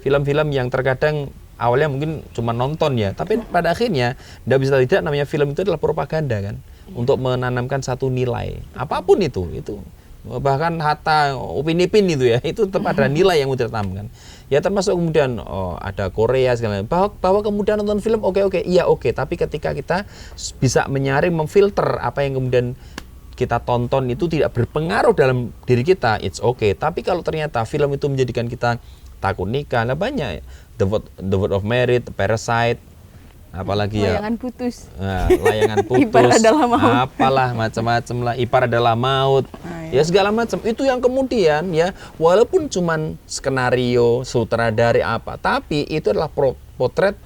film-film yang terkadang awalnya mungkin cuma nonton ya, tapi pada akhirnya tidak bisa tidak namanya film itu adalah propaganda kan, untuk menanamkan satu nilai apapun itu bahkan Hatta, Upin Ipin itu ya, itu tetap ada nilai yang ditanamkan. Ya termasuk kemudian ada Korea segala bahwa kemudian nonton film oke, tapi ketika kita bisa menyaring, memfilter apa yang kemudian kita tonton itu tidak berpengaruh dalam diri kita, it's okay. Tapi kalau ternyata film itu menjadikan kita takut nikah, lah banyak The Word of Marriage, Parasite, apalagi layangan putus. Layangan putus, Ipar adalah maut. apalah macam-macam lah, Ipar adalah maut, ya segala macam itu yang kemudian ya walaupun cuman skenario, sutradara apa, tapi itu adalah potret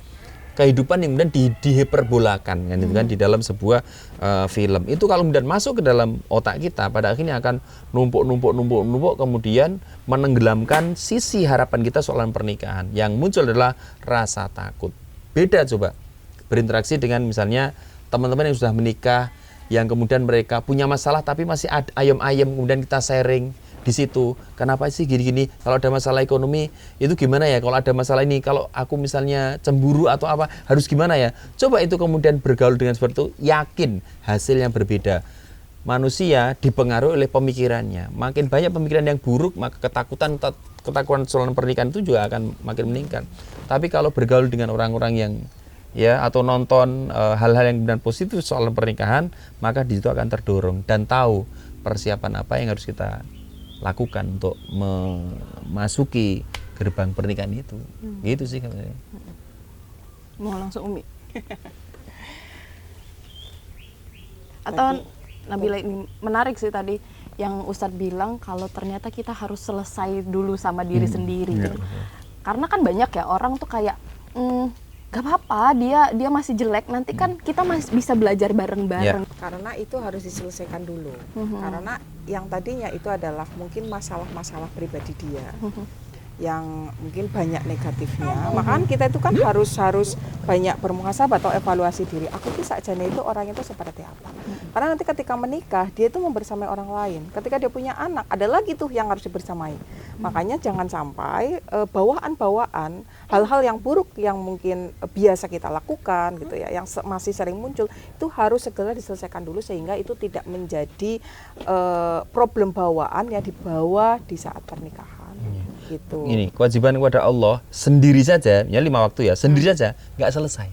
kehidupan yang kemudian dihiperbolakan kan, itu kan di dalam sebuah film. Itu kalau kemudian masuk ke dalam otak kita, pada akhirnya akan numpuk kemudian menenggelamkan sisi harapan kita soal pernikahan. Yang muncul adalah rasa takut. Beda coba berinteraksi dengan misalnya teman-teman yang sudah menikah, yang kemudian mereka punya masalah tapi masih ayem-ayem, kemudian kita sharing di situ. Kenapa sih gini-gini? Kalau ada masalah ekonomi itu gimana ya? Kalau ada masalah ini, kalau aku misalnya cemburu atau apa, harus gimana ya? Coba itu kemudian bergaul dengan seperti itu, yakin hasil yang berbeda. manusia dipengaruhi oleh pemikirannya. Makin banyak pemikiran yang buruk, maka ketakutan soal pernikahan itu juga akan makin meningkat. Tapi kalau bergaul dengan orang-orang yang ya atau nonton hal-hal yang benar positif soal pernikahan, maka di situ akan terdorong dan tahu persiapan apa yang harus kita lakukan untuk memasuki gerbang pernikahan itu. Gitu sih katanya. Mau langsung Umi. Atau Nabila, ini menarik sih tadi yang Ustadz bilang kalau ternyata kita harus selesai dulu sama diri sendiri. Iya, Gitu. Karena kan banyak ya orang tuh kayak gak apa-apa dia masih jelek, nanti kan kita masih bisa belajar bareng-bareng. Karena itu harus diselesaikan dulu. Karena yang tadinya itu adalah mungkin masalah-masalah pribadi dia. Yang mungkin banyak negatifnya, maka kita itu kan harus banyak bermuhasabah atau evaluasi diri. Aku tuh sakjane itu orang itu seperti apa? Karena nanti ketika menikah dia itu membersamai orang lain. Ketika dia punya anak, ada lagi tuh yang harus dibersamai. Makanya jangan sampai bawaan-bawaan hal-hal yang buruk yang mungkin biasa kita lakukan gitu ya, yang masih sering muncul itu harus segera diselesaikan dulu sehingga itu tidak menjadi problem bawaan yang dibawa di saat pernikahan. Gitu. Ini kewajiban kepada Allah sendiri saja, ya 5 waktu ya, sendiri saja nggak selesai.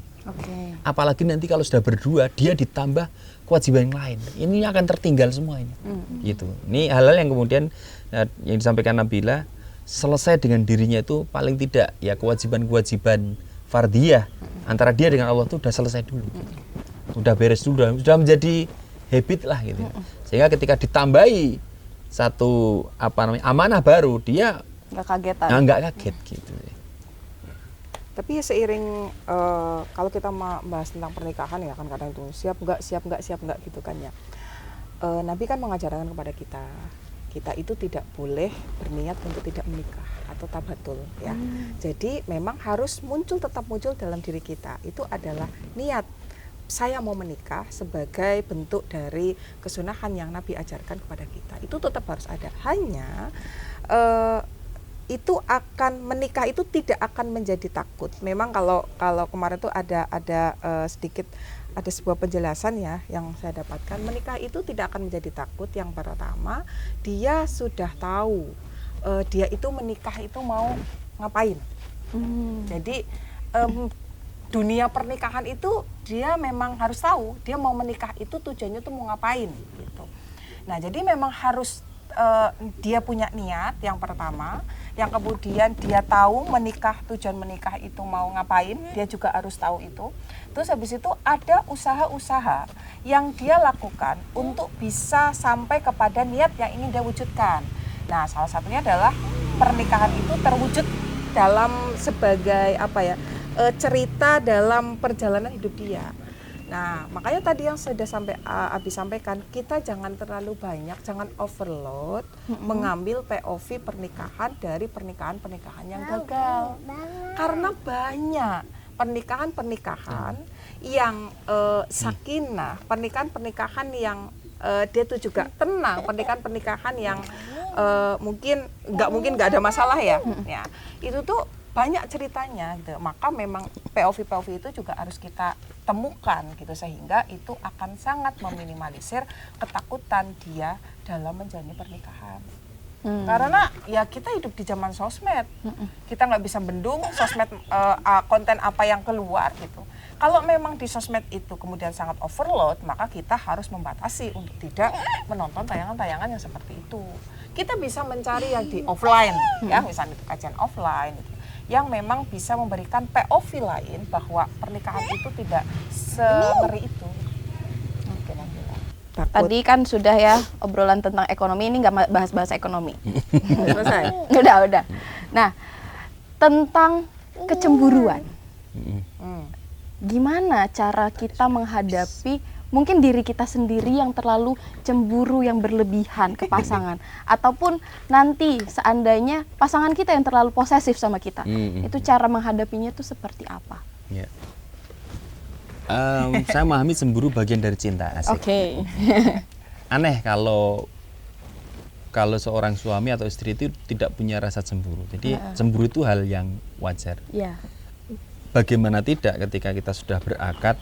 Apalagi nanti kalau sudah berdua, dia ditambah kewajiban yang lain, ini akan tertinggal semua ini. Gitu. Ini hal-hal yang kemudian yang disampaikan Nabila, selesai dengan dirinya itu paling tidak ya kewajiban-kewajiban fardiyah antara dia dengan Allah itu sudah selesai dulu. Sudah beres dulu, sudah menjadi habit lah gitu. Sehingga ketika ditambahi satu amanah baru, dia Nggak kagetan. nggak kaget gitu. Tapi ya seiring kalau kita membahas tentang pernikahan ya kan kadang itu siap nggak gitu kan ya. Nabi kan mengajarkan kepada kita itu tidak boleh berniat untuk tidak menikah atau tabatul ya. Jadi memang harus tetap muncul dalam diri kita itu adalah niat saya mau menikah sebagai bentuk dari kesunahan yang Nabi ajarkan kepada kita. Itu tetap harus ada. Hanya itu akan menikah itu tidak akan menjadi takut. Memang kalau kemarin tuh ada sedikit ada sebuah penjelasan ya yang saya dapatkan, menikah itu tidak akan menjadi takut. Yang pertama, dia sudah tahu dia itu menikah itu mau ngapain. Jadi dunia pernikahan itu dia memang harus tahu dia mau menikah itu tujuannya tuh mau ngapain gitu. Nah, jadi memang harus dia punya niat yang pertama, yang kemudian dia tahu tujuan menikah itu mau ngapain, dia juga harus tahu itu. Terus habis itu ada usaha-usaha yang dia lakukan untuk bisa sampai kepada niat yang ingin dia wujudkan. Nah, salah satunya adalah pernikahan itu terwujud dalam sebagai cerita dalam perjalanan hidup dia. Nah, makanya tadi yang sudah Abi sampaikan, kita jangan terlalu banyak, jangan overload mengambil POV pernikahan dari pernikahan-pernikahan yang gagal. Karena banyak pernikahan-pernikahan yang sakinah, pernikahan-pernikahan yang dia tuh juga tenang, pernikahan-pernikahan yang mungkin nggak ada masalah ya. Ya, itu tuh banyak ceritanya gitu. Maka memang POV itu juga harus kita temukan gitu sehingga itu akan sangat meminimalisir ketakutan dia dalam menjalani pernikahan. Karena ya kita hidup di zaman sosmed. Kita nggak bisa bendung sosmed konten apa yang keluar gitu. Kalau memang di sosmed itu kemudian sangat overload, maka kita harus membatasi untuk tidak menonton tayangan-tayangan yang seperti itu. Kita bisa mencari yang di offline ya, misalnya itu kajian offline gitu, yang memang bisa memberikan POV lain bahwa pernikahan itu tidak semeri itu. Oke, Nabila. Tadi kan sudah ya obrolan tentang ekonomi, ini nggak bahas-bahas ekonomi. Selesai. Udah. Nah, tentang kecemburuan. Gimana cara kita menghadapi mungkin diri kita sendiri yang terlalu cemburu yang berlebihan ke pasangan, ataupun nanti seandainya pasangan kita yang terlalu posesif sama kita, itu cara menghadapinya itu seperti apa? Ya. Saya memahami cemburu bagian dari cinta, asik. Oke. Aneh kalau seorang suami atau istri itu tidak punya rasa cemburu. Jadi cemburu itu hal yang wajar. Ya. Bagaimana tidak ketika kita sudah berakad,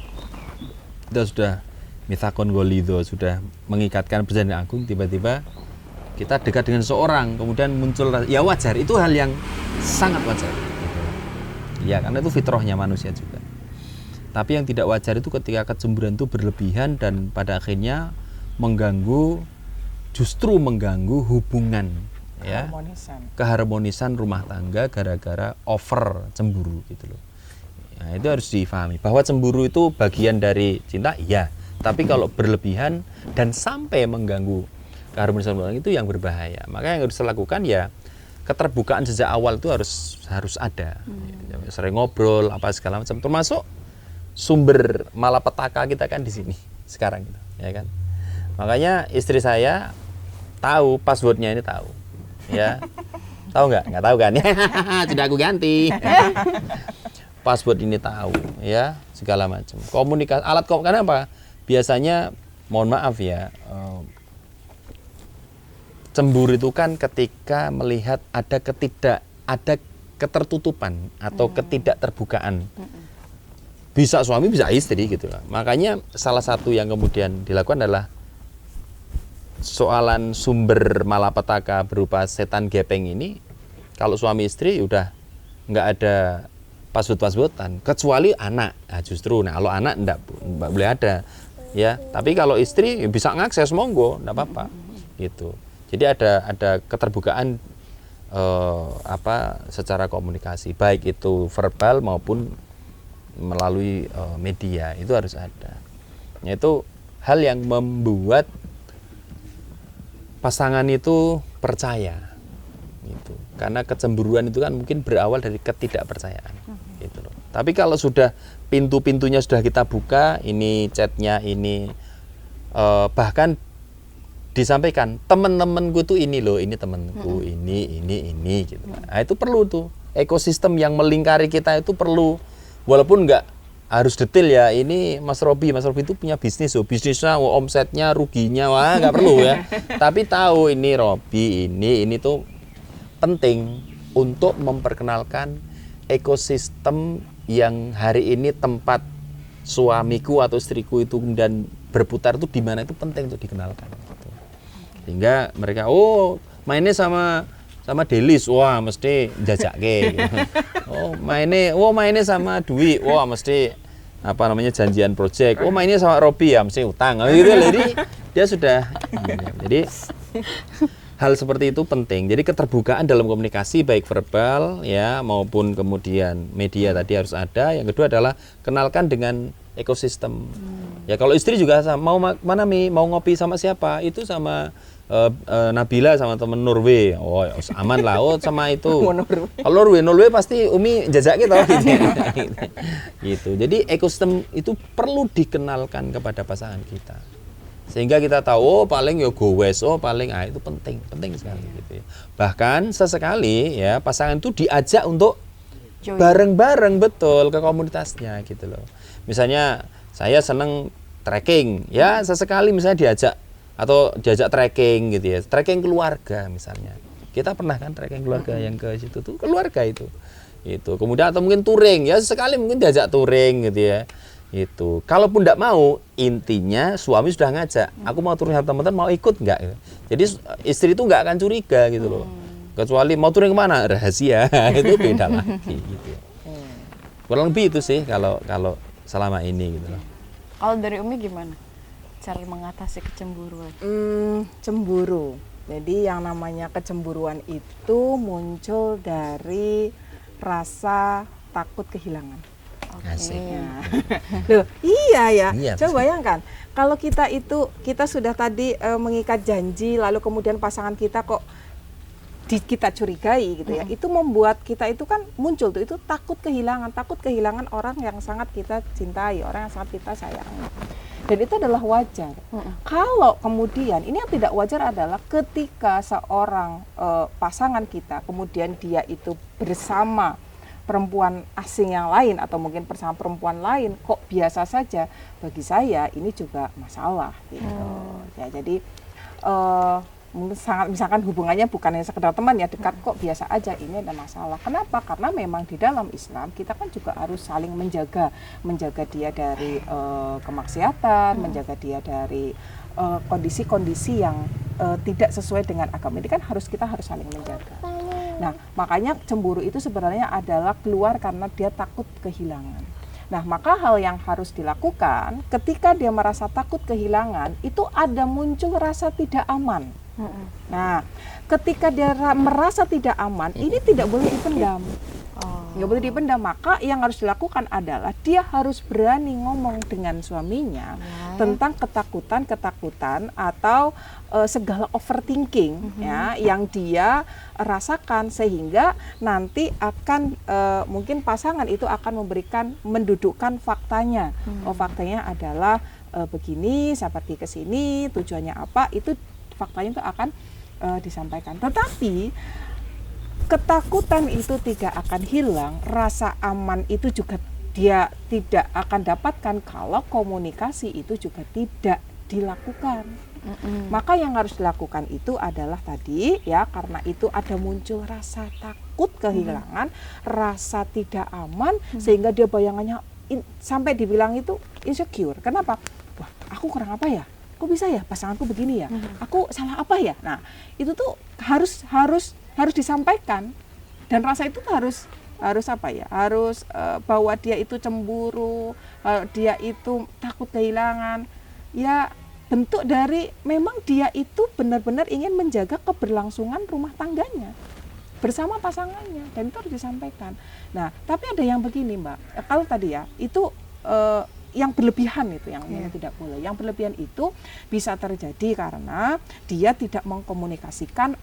kita sudah mitsaqon ghalidho, sudah mengikatkan perjanjian agung, tiba-tiba kita dekat dengan seorang, kemudian muncul, ya wajar, itu hal yang sangat wajar. Gitu. Ya, karena itu fitrahnya manusia juga. Tapi yang tidak wajar itu ketika kecemburuan itu berlebihan dan pada akhirnya justru mengganggu hubungan, ya, keharmonisan rumah tangga gara-gara over cemburu gitu loh. Nah, itu harus difahami bahwa cemburu itu bagian dari cinta, iya. Tapi kalau berlebihan dan sampai mengganggu keharmonisan rumah tangga itu yang berbahaya. Maka yang harus dilakukan ya keterbukaan sejak awal itu harus ada. Sering ngobrol apa segala macam, termasuk sumber malapetaka kita kan di sini sekarang gitu, ya kan. Makanya istri saya tahu passwordnya ini, tahu, ya. Tahu nggak tahu kan? Sudah aku ganti. Password ini tahu, ya, segala macam. Komunikasi, alat komunikasi, karena apa? Biasanya, mohon maaf ya, cemburu itu kan ketika melihat ada ketertutupan atau ketidakterbukaan. Bisa suami, bisa istri gitu lah. Makanya salah satu yang kemudian dilakukan adalah soalan sumber malapetaka berupa setan gepeng ini. Kalau suami istri udah nggak ada password-passwordan, kecuali anak. Nah, justru, kalau anak enggak boleh ada, ya. Tapi kalau istri bisa ngakses, monggo, enggak apa-apa, gitu. Jadi ada keterbukaan secara komunikasi, baik itu verbal maupun melalui media, itu harus ada. Itu hal yang membuat pasangan itu percaya, gitu. Karena kecemburuan itu kan mungkin berawal dari ketidakpercayaan, gitu loh. Tapi kalau sudah pintu-pintunya sudah kita buka, ini chatnya ini, bahkan disampaikan teman-temanku tuh ini loh, ini temanku, ini, gitu. Nah, itu perlu tuh ekosistem yang melingkari kita itu perlu. Walaupun nggak harus detail ya, ini Mas Robi itu punya bisnis, bisnisnya, omsetnya, ruginya, wah nggak perlu ya. Tapi tahu ini Robi, ini tuh penting untuk memperkenalkan ekosistem yang hari ini tempat suamiku atau istriku itu dan berputar itu di mana, itu penting untuk dikenalkan. Gitu. Sehingga mereka, mainnya sama Delis, wah mesti jajake. Gitu. mainnya sama Dwi, wah mesti janjian project. Mainnya sama Robi ya mesti utang. Gitu. Jadi dia sudah. Jadi hal seperti itu penting. Jadi keterbukaan dalam komunikasi baik verbal ya maupun kemudian media tadi harus ada. Yang kedua adalah kenalkan dengan ekosistem. Ya kalau istri juga mau mana mau ngopi sama siapa? Itu sama Nabila sama temen Norway. Oh, aman lah. Sama itu. Kalau Norway pasti Umi jajak kita gitu. Gitu. Jadi ekosistem itu perlu dikenalkan kepada pasangan kita. Sehingga kita tahu paling ya gowes, paling itu penting sekali gitu ya. Bahkan sesekali ya pasangan itu diajak untuk bareng-bareng betul ke komunitasnya gitu loh. Misalnya saya seneng trekking, ya sesekali misalnya diajak trekking gitu ya, trekking keluarga misalnya. Kita pernah kan trekking keluarga yang ke situ tuh keluarga itu. Kemudian atau mungkin touring, ya sesekali mungkin diajak touring gitu ya. Itu. Kalaupun enggak mau, intinya suami sudah ngajak, aku mau touring sama teman-teman, mau ikut enggak? Jadi istri itu enggak akan curiga gitu loh. Kecuali mau touring kemana? Rahasia. Itu beda lagi gitu. Kurang lebih itu sih kalau selama ini gitu loh. Kalau dari Umi gimana cara mengatasi kecemburuan? Cemburu. Jadi yang namanya kecemburuan itu muncul dari rasa takut kehilangan. Asik. Loh, iya ya. Coba bayangkan, kalau kita sudah tadi mengikat janji, lalu kemudian pasangan kita kok kita curigai gitu ya. Itu membuat kita itu kan muncul tuh itu takut kehilangan orang yang sangat kita cintai, orang yang sangat kita sayangi. Dan itu adalah wajar. Kalau kemudian ini yang tidak wajar adalah ketika seorang pasangan kita kemudian dia itu bersama perempuan asing yang lain atau mungkin bersama perempuan lain kok biasa saja, bagi saya ini juga masalah gitu. Ya, jadi mungkin sangat misalkan hubungannya bukan hanya sekedar teman ya, dekat kok biasa aja, ini ada masalah. Kenapa? Karena memang di dalam Islam kita kan juga harus saling menjaga dia dari kemaksiatan, menjaga dia dari kondisi-kondisi yang tidak sesuai dengan agama. Ini kan kita harus saling menjaga. Nah, makanya cemburu itu sebenarnya adalah keluar karena dia takut kehilangan. Nah, maka hal yang harus dilakukan ketika dia merasa takut kehilangan, itu ada muncul rasa tidak aman. Nah, ketika dia merasa tidak aman, ini tidak boleh dipendam. Nggak boleh dipendam, maka yang harus dilakukan adalah dia harus berani ngomong dengan suaminya tentang ketakutan atau segala overthinking ya yang dia rasakan, sehingga nanti akan mungkin pasangan itu akan mendudukkan faktanya. Faktanya adalah begini, saya pergi ke sini, tujuannya apa, itu faktanya itu akan disampaikan. Tetapi ketakutan itu tidak akan hilang, rasa aman itu juga dia tidak akan dapatkan kalau komunikasi itu juga tidak dilakukan. Maka yang harus dilakukan itu adalah tadi ya, karena itu ada muncul rasa takut kehilangan, rasa tidak aman, sehingga dia bayangannya sampai dibilang itu insecure. Kenapa? Wah, aku kurang apa ya? Kok bisa ya pasanganku begini ya? Aku salah apa ya? Nah, itu tuh harus disampaikan, dan rasa itu harus apa ya? Harus bahwa dia itu cemburu, dia itu takut kehilangan. Ya, bentuk dari memang dia itu benar-benar ingin menjaga keberlangsungan rumah tangganya bersama pasangannya, dan itu harus disampaikan. Nah, tapi ada yang begini, Mbak. Kalau tadi ya, itu yang berlebihan itu yang tidak boleh. Yang berlebihan itu bisa terjadi karena dia tidak mengkomunikasikan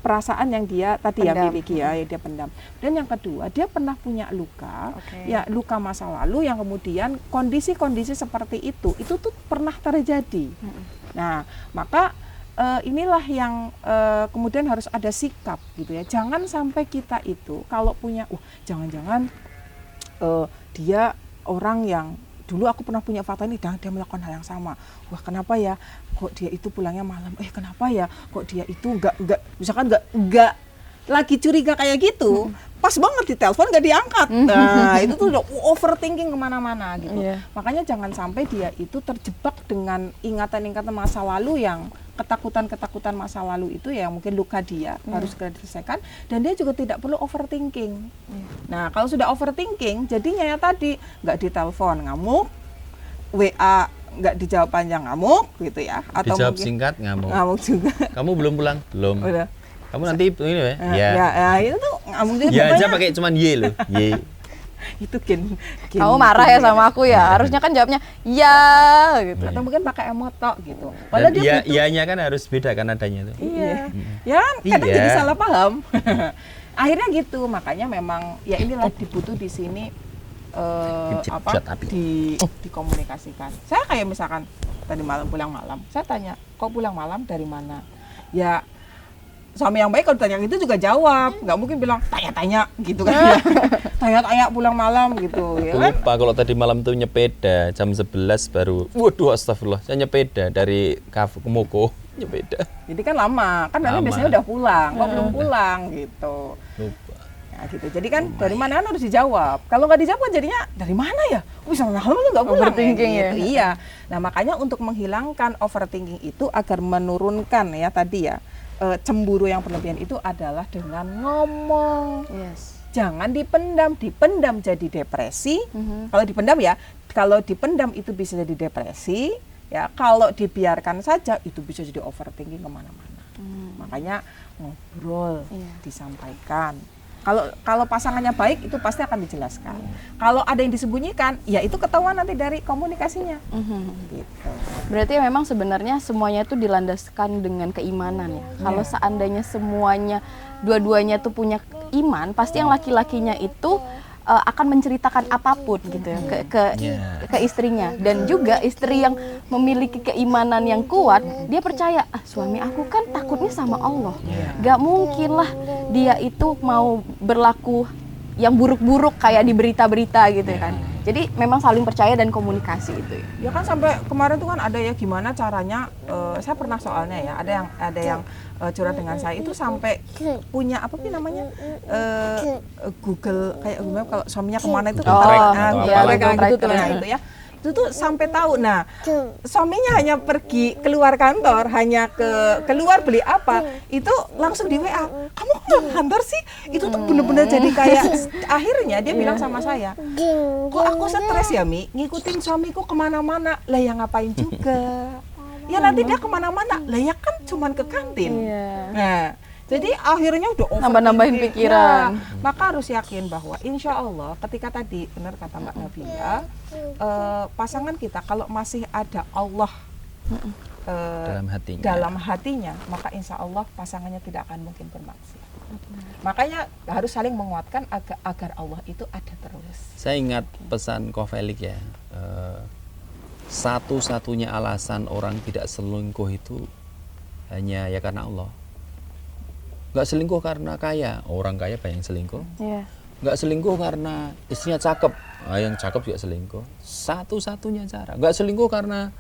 perasaan yang dia tadi ya miliki ya, yang dia pendam. Dan yang kedua, dia pernah punya luka, ya luka masa lalu yang kemudian kondisi-kondisi seperti itu tuh pernah terjadi. Nah, maka inilah yang kemudian harus ada sikap gitu ya. Jangan sampai kita itu kalau punya, jangan-jangan dia orang yang dulu aku pernah punya fakta ini, dan dia melakukan hal yang sama. Wah, kenapa ya kok dia itu pulangnya malam? Kenapa ya kok dia itu enggak lagi curiga kayak gitu. Pas banget di telepon nggak diangkat. Nah, itu tuh udah overthinking kemana-mana gitu. Makanya jangan sampai dia itu terjebak dengan ingatan-ingatan masa lalu yang ketakutan masa lalu itu ya, mungkin luka dia harus segera diselesaikan, dan dia juga tidak perlu overthinking. Nah, kalau sudah overthinking, jadinya ya tadi nggak ditelepon ngamuk, WA nggak dijawab panjang ngamuk gitu ya, atau dijawab mungkin singkat ngamuk juga. Kamu belum pulang? Belum. Udah. Kamu nanti ini ya? Ya, itu tuh ngamuk juga. Ya aja pakai cuman Y loh. Y. Itu gen kamu marah ya sama aku ya, harusnya kan jawabnya ya gitu, atau mungkin pakai emotok gitu. Padahal dia iya-nya kan harus beda kan adanya tuh. Iya. Ya kan kadang jadi salah paham. Akhirnya gitu, makanya memang ya inilah dibutuh di sini dikomunikasikan. Saya kayak misalkan tadi malam pulang malam, saya tanya, "Kok pulang malam dari mana?" Ya suami yang baik kalau ditanya itu juga jawab, nggak mungkin bilang tanya-tanya gitu kan ya. Tanya-tanya pulang malam gitu ya kan. Lupa kalau tadi malam tuh nyepeda jam 11 baru, waduh astagfirullah, saya nyepeda dari Moko, nyepeda. Jadi kan lama, kan nanti biasanya udah pulang, kok belum pulang gitu. Lupa. Nah, gitu. Jadi kan dari mana kan harus dijawab. Kalau nggak dijawab jadinya dari mana ya? Bisa malam lu nggak pulang overthinking ya. Gitu. Iya. Nah, makanya untuk menghilangkan overthinking itu agar menurunkan ya tadi ya, cemburu yang berlebihan itu adalah dengan ngomong. Jangan dipendam jadi depresi. Kalau dipendam ya, kalau dipendam itu bisa jadi depresi. Ya, kalau dibiarkan saja itu bisa jadi overthinking kemana-mana. Makanya ngobrol, disampaikan. Kalau pasangannya baik itu pasti akan dijelaskan. Kalau ada yang disembunyikan, ya itu ketahuan nanti dari komunikasinya. Gitu. Berarti memang sebenarnya semuanya itu dilandaskan dengan keimanan ya. Kalau seandainya semuanya dua-duanya tuh punya iman, pasti yang laki-lakinya itu akan menceritakan apapun gitu ya ke istrinya, dan juga istri yang memiliki keimanan yang kuat, dia percaya suami aku kan takutnya sama Allah, gak mungkin lah dia itu mau berlaku yang buruk-buruk kayak di berita-berita gitu ya kan. Jadi memang saling percaya dan komunikasi itu ya. Ya kan sampai kemarin tuh kan ada ya gimana caranya, saya pernah soalnya ya, ada yang curhat dengan saya itu sampai punya apa sih namanya, Google kayak gimana kalau suaminya kemana itu Oh, Google iya, Tracker Google gitu tuh, Tracker. nah itu ya. Itu tuh sampai tahu. Nah, suaminya hanya pergi keluar kantor, hanya keluar beli apa, itu langsung di WA. Kamu kok keluar kantor sih? Itu tuh bener-bener jadi kayak akhirnya dia bilang sama saya, kok aku stres ya Mi, ngikutin suamiku kemana-mana. Lah ya ngapain juga? Ya nanti dia kemana-mana. Lah ya kan cuman ke kantin. Iya. Nah, jadi akhirnya udah Nambah-nambahin overthinking. pikiran. Nah, maka harus yakin bahwa insya Allah ketika tadi benar kata Mbak Nabila, pasangan kita kalau masih ada Allah dalam hatinya. hatinya, maka insya Allah pasangannya tidak akan mungkin bermaksiat. Makanya harus saling menguatkan agar Allah itu ada terus. Saya ingat pesan Kofelik ya, satu-satunya alasan orang tidak selingkuh itu hanya ya karena Allah. Nggak selingkuh karena kaya, orang kaya banyak yang selingkuh. Iya. Nggak selingkuh karena istrinya cakep, yang cakep juga selingkuh. Satu-satunya cara. Nggak selingkuh karena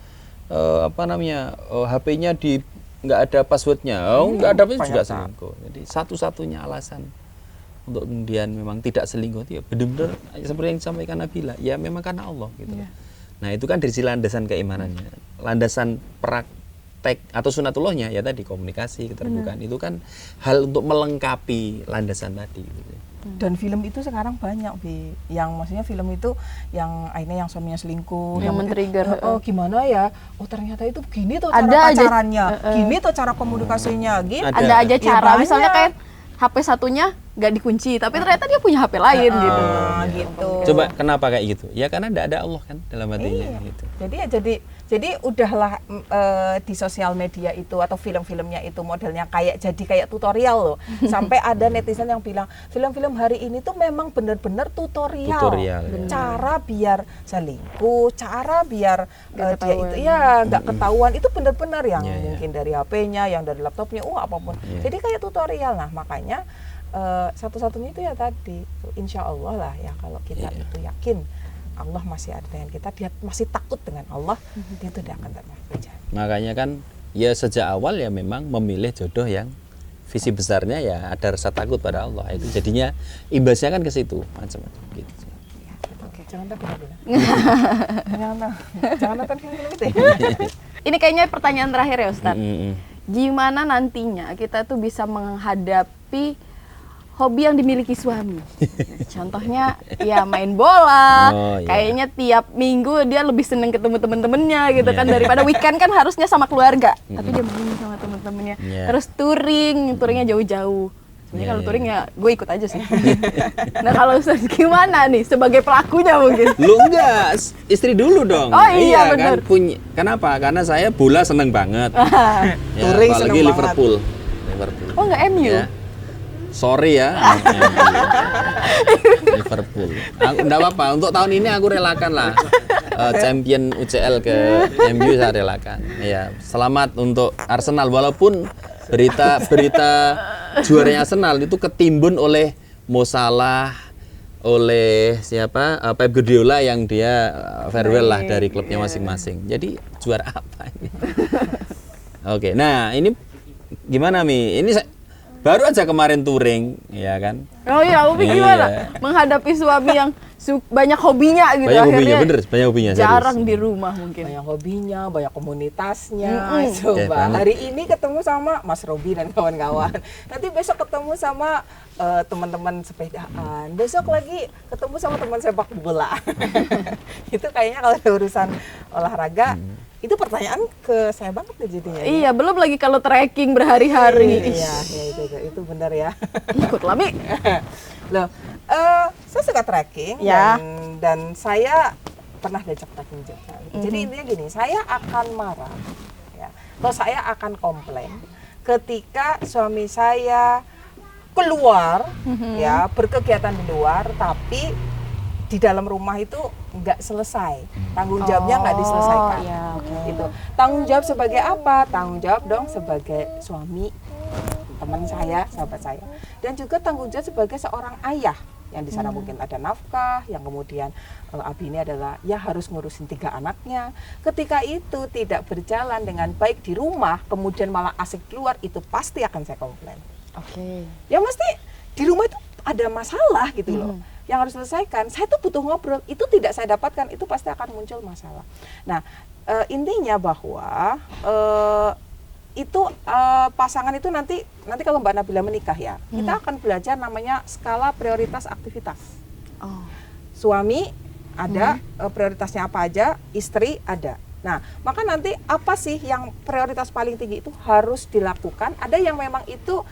HP-nya nggak ada passwordnya, nggak ada password juga selingkuh. Jadi satu-satunya alasan untuk kemudian memang tidak selingkuh itu ya benar-benar seperti yang disampaikan Nabila, ya memang karena Allah gitu. Iya. Nah itu kan dari landasan keimanannya, landasan praktek atau sunatullahnya ya tadi komunikasi, keterbukaan itu kan hal untuk melengkapi landasan tadi. Gitu. Dan film itu sekarang banyak, Bi. Yang maksudnya film itu yang akhirnya yang suaminya selingkuh, Yang men-trigger. Gimana ya? Oh ternyata itu gini tuh Ada cara aja, pacarannya, gini tuh cara komunikasinya, gitu. Ada aja Ya, cara, banyak. misalnya kayak HP satunya nggak dikunci, tapi ternyata dia punya HP lain gitu. Gitu. Coba kenapa kayak gitu? Ya karena tidak ada Allah kan dalam hatinya gitu. Jadi ya jadi udahlah di sosial media itu atau film-filmnya itu modelnya kayak tutorial loh. Sampai ada netizen yang bilang film-film hari ini tuh memang benar-benar tutorial. Tutorial, ya. Cara biar selingkuh, cara biar Nggak dia ketahuan. itu ya nggak ketahuan, itu benar-benar yang Ya, ya. mungkin dari HP-nya, yang dari laptopnya, apapun. Ya. Jadi kayak tutorial. Nah, makanya satu-satunya itu ya tadi, insya Allah lah ya, kalau kita itu yakin Allah masih ada dengan kita, dia masih takut dengan Allah, dia tidak akan terjadi. Makanya kan ya sejak awal ya memang memilih jodoh yang visi besarnya ya ada rasa takut pada Allah. Itu jadinya imbasnya kan ke situ macam-macam gitu. Oke, jangan takut jangan nonton film itu ya. Ini kayaknya pertanyaan terakhir ya Ustadz. Mm-mm. Gimana nantinya kita tuh bisa menghadapi hobi yang dimiliki suami? Contohnya ya main bola. Oh, iya. Kayaknya tiap minggu dia lebih seneng ketemu temen-temennya gitu Iya. kan, daripada weekend kan harusnya sama keluarga. Tapi dia main sama temen-temennya. Iya. Terus touringnya jauh-jauh. Sebenarnya Iya, kalau iya. touring ya gue ikut aja sih. Nah kalau Ustaz gimana nih sebagai pelakunya mungkin? Lu enggak, istri dulu dong. Oh, iya, bener. kan kenapa? Karena saya bola seneng banget. Ya, Touring apalagi seneng Liverpool. Oh nggak MU? Ya. Sorry ya. Liverpool. Enggak apa-apa, untuk tahun ini aku relakan lah. Champion UCL ke MU saya relakan. Ya, selamat untuk Arsenal walaupun berita juaranya Arsenal itu ketimbun oleh Mo Salah, oleh siapa? Pep Guardiola yang dia farewell lah dari klubnya masing-masing. Jadi juara apa ini? Oke, nah ini gimana Mi? Ini baru aja kemarin touring, ya kan? Oh iya, Umi Iya. gimana menghadapi suami yang banyak hobinya gitu, Banyak hobinya, akhirnya bener, banyak hobinya. jarang serius. di rumah mungkin. Banyak hobinya, banyak komunitasnya. Mm-mm. Coba Oke, banget. hari ini ketemu sama Mas Robi dan kawan-kawan. Nanti besok ketemu sama teman-teman sepedaan. Besok lagi ketemu sama teman sepak bola. Itu kayaknya kalau ada urusan olahraga, itu pertanyaan ke saya banget nih jadinya. Iya, belum lagi kalau trekking berhari-hari. Iya, ya, itu benar ya. Ikut lah, Mi. Loh, saya suka trekking Ya. dan saya pernah diajak trekking juga. Jadi intinya gini, saya akan marah, ya, atau saya akan komplain ketika suami saya keluar, ya, berkegiatan di luar, tapi di dalam rumah itu nggak selesai, tanggung jawabnya nggak diselesaikan. iya, oke. Gitu. Tanggung jawab sebagai apa? Tanggung jawab dong sebagai suami, teman saya, sahabat saya, dan juga tanggung jawab sebagai seorang ayah. yang di sana mungkin ada nafkah, yang kemudian Abi ini adalah ya harus ngurusin 3 anaknya. Ketika itu tidak berjalan dengan baik di rumah, kemudian malah asik keluar, itu pasti akan saya komplain. Oke. Ya mesti di rumah itu ada masalah gitu loh. Yang harus selesaikan. Saya tuh butuh ngobrol, itu tidak saya dapatkan, itu pasti akan muncul masalah. Nah, intinya bahwa itu pasangan itu nanti kalau Mbak Nabila menikah ya, kita akan belajar namanya skala prioritas aktivitas. Oh. Suami ada prioritasnya apa aja, istri ada. Nah, maka nanti apa sih yang prioritas paling tinggi itu harus dilakukan. Ada yang memang itu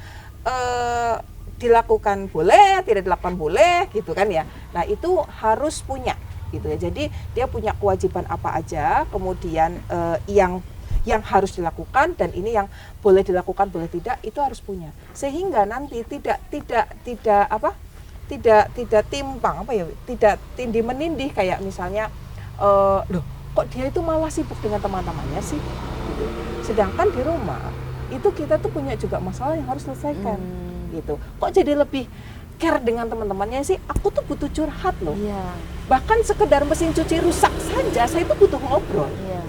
dilakukan boleh, tidak dilakukan boleh, gitu kan ya. Nah, itu harus punya, gitu ya. Jadi dia punya kewajiban apa aja, kemudian yang harus dilakukan dan ini yang boleh dilakukan boleh tidak itu harus punya, sehingga nanti tidak timpang tidak tindih menindih kayak misalnya loh kok dia itu malah sibuk dengan teman-temannya sih gitu. Sedangkan di rumah itu kita tuh punya juga masalah yang harus selesaikan gitu. Kok jadi lebih care dengan teman-temannya sih? Aku tuh butuh curhat loh. Iya. Bahkan sekedar mesin cuci rusak saja saya itu butuh ngobrol. Iya.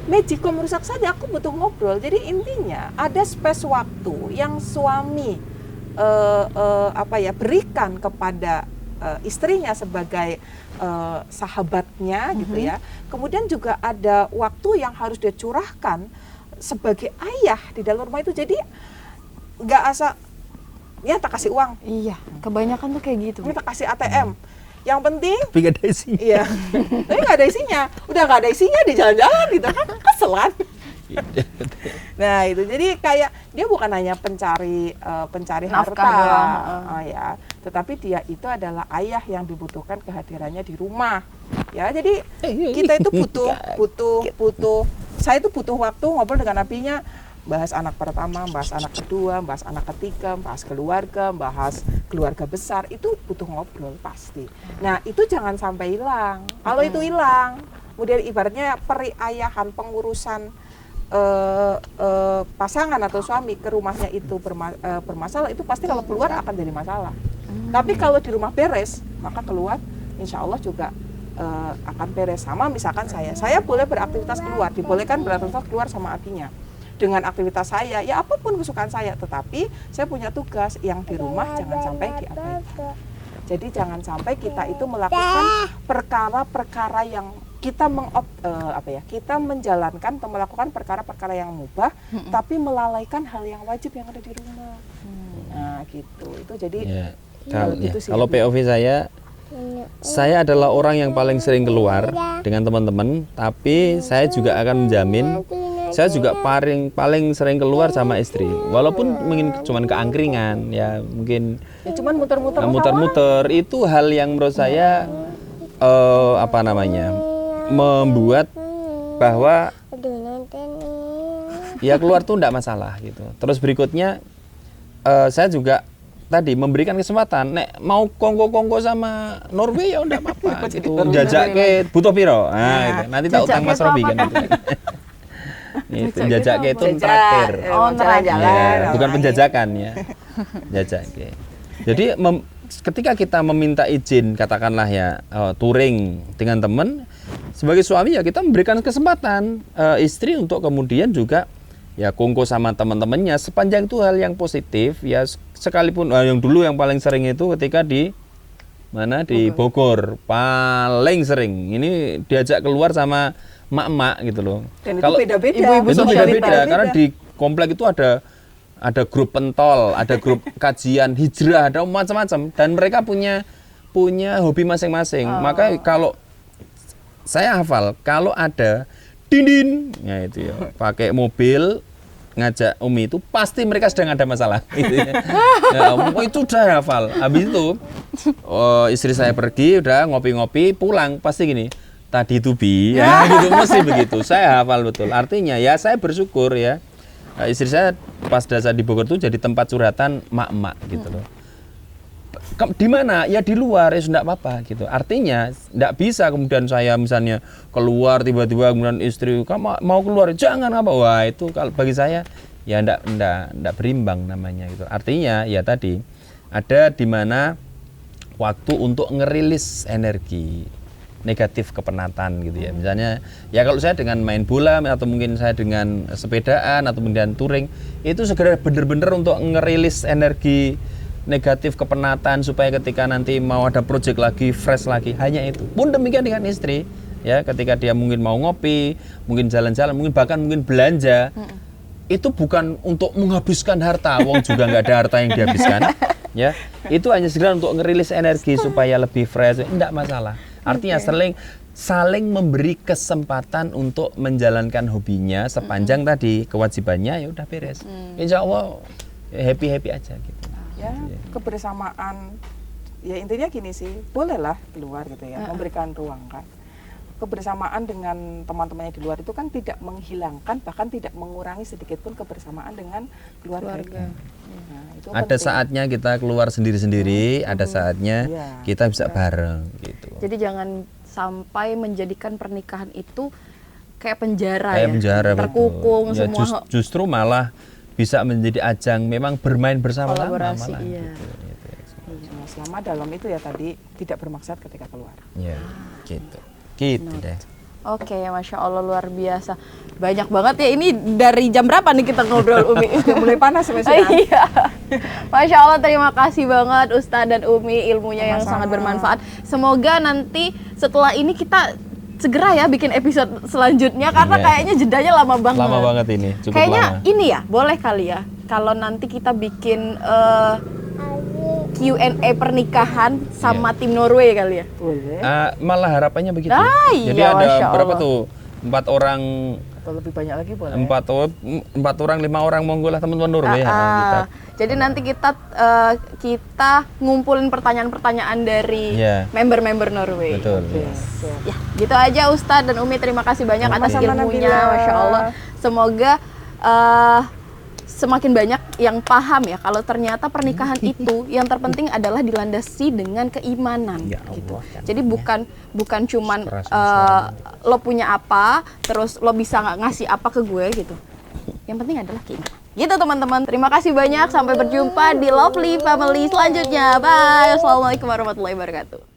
Magicom rusak saja aku butuh ngobrol. Jadi intinya ada space waktu yang suami berikan kepada istrinya sebagai sahabatnya gitu ya. Kemudian juga ada waktu yang harus dia curahkan sebagai ayah di dalam rumah itu. Jadi nggak asal ya tak kasih uang, Iya, kebanyakan tuh kayak gitu. ini tak kasih ATM. Yang penting Tapi gak ada isinya. iya, tapi nggak ada isinya. Udah nggak ada isinya di jalan-jalan gitu kan, keselan. Nah itu jadi kayak dia bukan hanya pencari Nafkah harta, doang. ya, tetapi dia itu adalah ayah yang dibutuhkan kehadirannya di rumah. Ya jadi kita itu butuh. Saya itu butuh waktu ngobrol dengan apinya, bahas anak pertama, bahas anak kedua, bahas anak ketiga, bahas keluarga, bahas keluarga besar, itu butuh ngobrol pasti. Nah itu jangan sampai hilang. Kalau itu hilang, kemudian ibaratnya periayahan pengurusan pasangan atau suami ke rumahnya itu bermasalah, itu pasti kalau keluar akan jadi masalah. Tapi kalau di rumah beres, maka keluar insya Allah juga akan beres. Sama misalkan saya boleh beraktivitas keluar, dibolehkan beraktivitas keluar sama apinya dengan aktivitas saya, ya apapun kesukaan saya, tetapi saya punya tugas yang di rumah jangan sampai diabaikan. Jadi jangan sampai kita itu melakukan perkara-perkara yang kita kita menjalankan atau melakukan perkara-perkara yang mubah, tapi melalaikan hal yang wajib yang ada di rumah. Nah gitu, itu jadi kalau POV saya adalah orang yang paling sering keluar dengan teman-teman, tapi saya juga akan menjamin saya juga paling sering keluar sama istri, walaupun mungkin cuman keangkringan ya, mungkin ya cuman muter-muter itu hal yang menurut saya membuat bahwa ya keluar tuh enggak masalah gitu. Terus berikutnya saya juga tadi memberikan kesempatan, nek mau kongko sama Norway ya udah apa-apa gitu. Jajak ke butuh piro. Nah, gitu. Nanti tak utang Mas Robi kan gitu. Itu jajak ke itu traktir. Oh, jalan-jalan. Ya, bukan penjajakan ya. Jajak ke. Jadi ketika kita meminta izin katakanlah ya touring dengan teman, sebagai suami ya kita memberikan kesempatan istri untuk kemudian juga ya kongko sama teman-temannya sepanjang itu hal yang positif ya, sekalipun yang dulu yang paling sering itu ketika di Bogor paling sering ini diajak keluar sama mak-mak gitu loh. Dan itu beda-beda. Ibu-ibu itu beda-beda sosialita. karena di komplek itu ada grup pentol, ada grup kajian hijrah, ada macam-macam dan mereka punya hobi masing-masing. Maka kalau saya hafal kalau ada dindin, ya itu ya, pakai mobil ngajak Umi itu pasti mereka sedang ada masalah. Gitu ya. Itu udah hafal. Habis itu istri saya pergi, udah ngopi-ngopi, pulang pasti gini. Tadi itu Bi, ya gitu mesti begitu. Saya hafal betul. Artinya ya saya bersyukur ya. Istri saya pas dasar di Bogor itu jadi tempat curhatan mak-mak gitu loh. Di mana? Ya di luar, ya sudah apa-apa gitu. Artinya tidak bisa kemudian saya misalnya keluar tiba-tiba kemudian istri kamu mau keluar jangan apa. Wah itu kalau bagi saya ya tidak berimbang namanya gitu. Artinya ya tadi ada di mana waktu untuk ngerilis energi negatif kepenatan gitu ya. Misalnya ya kalau saya dengan main bola atau mungkin saya dengan sepedaan atau kemudian touring itu segera bener-bener untuk ngerilis energi negatif kepenatan supaya ketika nanti mau ada project lagi fresh lagi, hanya itu. Pun demikian dengan istri ya, ketika dia mungkin mau ngopi, mungkin jalan-jalan, mungkin bahkan mungkin belanja. Itu bukan untuk menghabiskan harta, wong juga nggak ada harta yang dihabiskan, ya. Itu hanya segera untuk ngerilis energi supaya lebih fresh, enggak masalah. Artinya saling memberi kesempatan untuk menjalankan hobinya sepanjang tadi kewajibannya ya udah beres. Insya Allah happy aja gitu. Ya, kebersamaan. Ya intinya gini sih, bolehlah keluar gitu ya, memberikan ruang kan. Kebersamaan dengan teman-temannya di luar itu kan tidak menghilangkan, bahkan tidak mengurangi sedikit pun kebersamaan dengan keluarga. Nah, itu ada penting. saatnya kita keluar sendiri-sendiri, ada saatnya Iya. kita bisa bareng gitu. Jadi jangan sampai menjadikan pernikahan itu kayak penjara Kayak ya. penjara, betul. Terkukung Ya, semua justru malah bisa menjadi ajang memang bermain bersama-sama kolaborasi, malah iya. gitu. Ya, selama dalam itu ya tadi tidak bermaksud ketika keluar. Ya, gitu. Gitu deh. Oke, Masya Allah luar biasa. Banyak banget ya, ini dari jam berapa nih kita ngobrol Umi? Udah mulai panas sampai Oh, sekarang. iya. Masya Allah, terima kasih banget Ustadz dan Umi, ilmunya yang Sama-sama. sangat bermanfaat. Semoga nanti setelah ini kita segera ya bikin episode selanjutnya, karena Iya. kayaknya jedanya lama banget. Lama banget ini, cukup Kayaknya lama. ini ya, boleh kali ya kalau nanti kita bikin Q&A pernikahan sama tim Norway kali ya. Boleh. Malah harapannya begitu. Ah, Jadi iya, ada Masya berapa Allah. tuh? 4 orang, Atau lebih banyak lagi boleh. 4 orang, 5 orang monggo lah teman-teman Norway ya. Kita. Jadi nanti kita ngumpulin pertanyaan-pertanyaan dari Iya. member-member Norway. Betul. Siap. Ya, gitu aja Ustadz dan Umi, terima kasih banyak atas Sama-sama, ilmunya, Nabila. Masya Allah. Semoga semakin banyak yang paham ya kalau ternyata pernikahan itu yang terpenting adalah dilandasi dengan keimanan. Ya Gitu. Allah, kan. Jadi bukan cuman Keras suara. lo punya apa, terus lo bisa nggak ngasih apa ke gue gitu. Yang penting adalah keimanan. Gitu teman-teman. Terima kasih banyak. Sampai berjumpa di Lovely Family selanjutnya. Bye. Assalamualaikum warahmatullahi wabarakatuh.